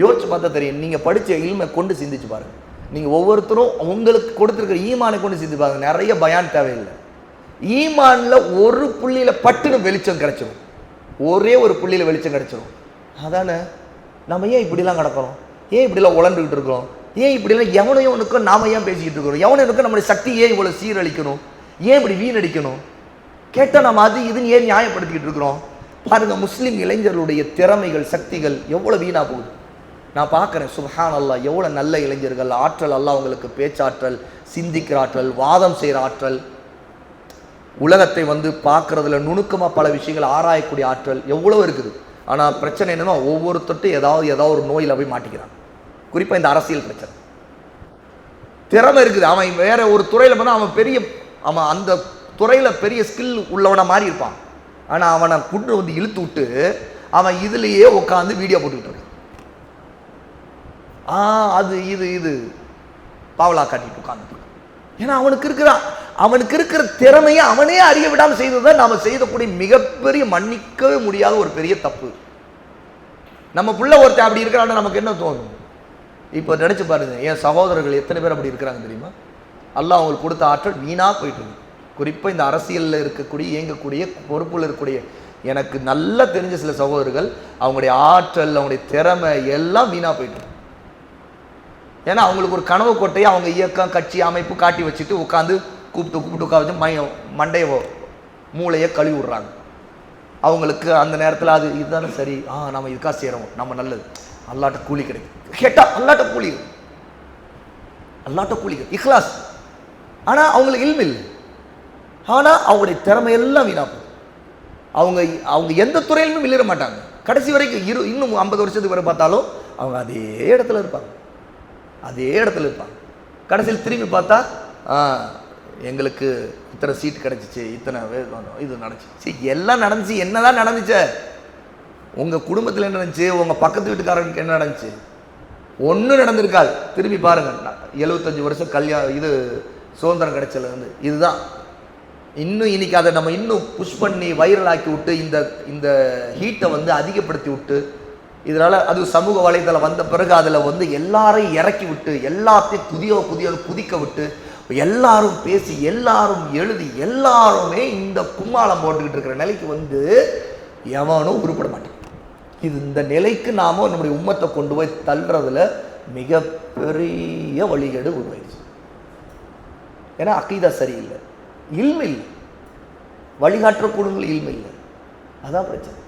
Speaker 1: யோசிச்சு பார்த்தா தெரியும். நீங்க படிச்ச இல்மை கொண்டு சிந்திச்சு பாருங்க. நீங்க ஒவ்வொருத்தரும் உங்களுக்கு கொடுத்துருக்கிற ஈமானை கொண்டு சிந்திச்சு பாருங்க. நிறைய பயான் தேவையில்லை. ஈமான்ல ஒரு புள்ளியில பட்டுன்னு வெளிச்சம் கிடைச்சிடும், ஒரே ஒரு புள்ளியில வெளிச்சம் கிடைச்சிடும். அதானே நம்ம ஏன் இப்படிலாம் கிடக்கிறோம்? ஏன் இப்படிலாம் உழந்துக்கிட்டு இருக்கிறோம்? ஏன் இப்படிலாம் எவனையும் நாம ஏன் பேசிக்கிட்டு இருக்கிறோம்? எவனுக்கும் நம்முடைய சக்தி ஏன் இவ்வளவு சீரழிக்கணும்? ஏன் இப்படி வீணடிக்கணும்? கேட்டால் நம்ம அது இதுன்னு ஏன் நியாயப்படுத்திக்கிட்டு இருக்கிறோம்? பாருங்க, முஸ்லீம் இளைஞர்களுடைய திறமைகள், சக்திகள் எவ்வளவு வீணா போகுது. நான் பார்க்குறேன், சுப்ஹான் அல்லாஹ், எவ்வளோ நல்ல இளைஞர்கள், ஆற்றல், அல்லாஹ் அவங்களுக்கு பேச்சாற்றல், சிந்திக்கிற ஆற்றல், வாதம் செய்கிற ஆற்றல். உலகத்தை வந்து பார்க்குறதுல நுணுக்கமாக பல விஷயங்கள் ஆராயக்கூடிய ஆற்றல் எவ்வளோ இருக்குது. ஆனால் பிரச்சனை என்னன்னா ஒவ்வொருத்தட்டும் ஏதாவது ஒரு நோயில் போய் மாட்டிக்கிறான். குறிப்பாக இந்த அரசியல் பிரச்சனை. திறமை இருக்குது, அவன் வேற ஒரு துறையில் போனால் அவன் அந்த துறையில் பெரிய ஸ்கில் உள்ளவனை மாதிரி இருப்பான். ஆனால் அவனை கொண்டு வந்து இழுத்து விட்டு அவன் இதுலேயே உட்காந்து வீடியோ போட்டுக்கிட்டு இருக்கான். அது இது பாவலா காட்டிட்டு உட்காந்துட்டு. ஏன்னா அவனுக்கு இருக்கிற திறமையை அவனே அறிய விடாமல் செய்ததுதான் நாம் செய்யக்கூடிய மிகப்பெரிய மன்னிக்கவே முடியாத ஒரு பெரிய தப்பு. நம்ம புள்ள ஒருத்தன் அப்படி இருக்கிறான்னு நமக்கு என்ன தோணும்? இப்போ நினைச்சு பாருங்க, என் சகோதரர்கள் எத்தனை பேர் அப்படி இருக்கிறாங்க தெரியுமா? அல்லாஹ் அவங்களுக்கு கொடுத்த ஆற்றல் வீணாக போயிட்டு இருக்கு. குறிப்பாக இந்த அரசியலில் இருக்கக்கூடிய இயங்கக்கூடிய பொறுப்பில் இருக்கக்கூடிய எனக்கு நல்லா தெரிஞ்ச சில சகோதரர்கள் அவங்களுடைய ஆற்றல் அவங்களுடைய திறமை எல்லாம் வீணாக போயிட்டு. ஏன்னா அவங்களுக்கு ஒரு கனவு கோட்டையை அவங்க இயக்கம் கட்சி அமைப்பு காட்டி வச்சுட்டு உட்காந்து கூப்பிட்டு உட்காந்து மண்டைய மூளையை கழுவி விடுறாங்க. அவங்களுக்கு அந்த நேரத்தில் அது இதுதானே சரி, நம்ம இதுக்காக செய்கிறோம், நம்ம நல்லது, அல்லாட்ட கூலி கிடைக்கும் கேட்டால் அல்லாட்ட கூலி இஹ்லாஸ். ஆனால் அவங்களுக்கு இல்மு இல்லை. ஆனால் அவங்களுடைய திறமையெல்லாம் வீணா போகுது. அவங்க எந்த துறையிலுமே வெளியிட மாட்டாங்க. கடைசி வரைக்கும் இன்னும் 50 வருஷத்துக்கு வரை பார்த்தாலும் அவங்க அதே இடத்துல இருப்பாங்க. கடைசியில் திரும்பி பார்த்தா எங்களுக்கு இத்தனை சீட் கிடைச்சிச்சு, இத்தனை இது நடந்துச்சு. எல்லாம் நடந்துச்சு. என்னதான் நடந்துச்சு? உங்கள் குடும்பத்தில் என்ன நடந்துச்சு? உங்கள் பக்கத்து வீட்டுக்காரங்களுக்கு என்ன நடந்துச்சு? ஒன்றும் நடந்திருக்காது. திரும்பி பாருங்கள், 75 வருஷம் இது சுதந்திரம் கிடைச்சதுலேருந்து இதுதான். இன்னைக்கு அதை நம்ம இன்னும் புஷ் பண்ணி வைரலாக்கி விட்டு இந்த ஹீட்டை வந்து அதிகப்படுத்தி விட்டு, இதனால் அது சமூக வலைதளம் வந்த பிறகு அதில் வந்து எல்லாரையும் இறக்கி விட்டு எல்லாத்தையும் குதிக்க விட்டு எல்லாரும் பேசி எல்லாரும் எழுதி எல்லாருமே இந்த கும்மாளம் போட்டுக்கிட்டு இருக்கிற நிலைக்கு வந்து எவனும் உருப்பட மாட்டேன். இந்த நிலைக்கு நாம நம்முடைய உம்மத்தை கொண்டு போய் தள்ளுறதுல மிகப்பெரிய வழிகேடு உருவாயிடுச்சு. ஏன்னா அக்கீதா சரியில்லை, இல்மு இல்லை, வழிகாட்டக்கூடங்கள் இல்மு இல்லை. அதான் பிரச்சனை.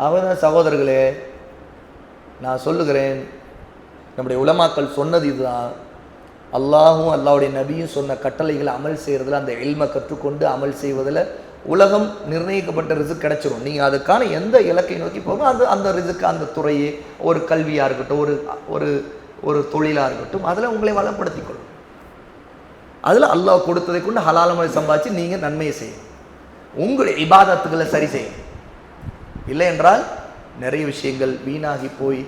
Speaker 1: அவன் சகோதரர்களே, நான் சொல்லுகிறேன், நம்முடைய உலமாக்கள் சொன்னது இதுதான். அல்லாஹும் அல்லாஹ்வுடைய நபியும் சொன்ன கட்டளைகளை அமல் செய்கிறதுல, அந்த இல்மை கற்றுக்கொண்டு அமல் செய்வதில் உலகம் நிர்ணயிக்கப்பட்ட ரிஸ்க் கிடைச்சிரும். நீங்கள் அதுக்கான எந்த இலக்கை நோக்கி போகும் அந்த ரிஸ்க்கு, அந்த துறையே, ஒரு கல்வியாக இருக்கட்டும், ஒரு தொழிலாக இருக்கட்டும், அதில் உங்களை வளப்படுத்திக் கொள்ளும். அதில் அல்லாஹ் கொடுத்ததை கொண்டு ஹலாலமை சம்பாதிச்சு நீங்கள் நன்மையை செய்யும். உங்களுடைய இபாதத்துக்களை சரி செய்யும். இல்லை என்றால் நிறைய விஷயங்கள் வீணாகி போய்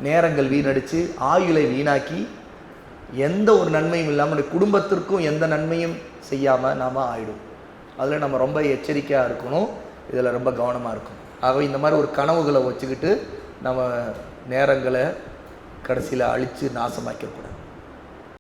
Speaker 1: நேரங்கள் வீணடித்து ஆயுளை வீணாக்கி எந்த ஒரு நன்மையும் இல்லாமல் குடும்பத்திற்கும் எந்த நன்மையும் செய்யாமல் நாம் ஆயிடும். அதில் நம்ம ரொம்ப எச்சரிக்கையாக இருக்கணும், இதில் ரொம்ப கவனமாக இருக்கணும். ஆகவே இந்த மாதிரி ஒரு கனவுகளை வச்சுக்கிட்டு நம்ம நேரங்களை கடைசியில் அழித்து நாசமாக்கக்கூடாது.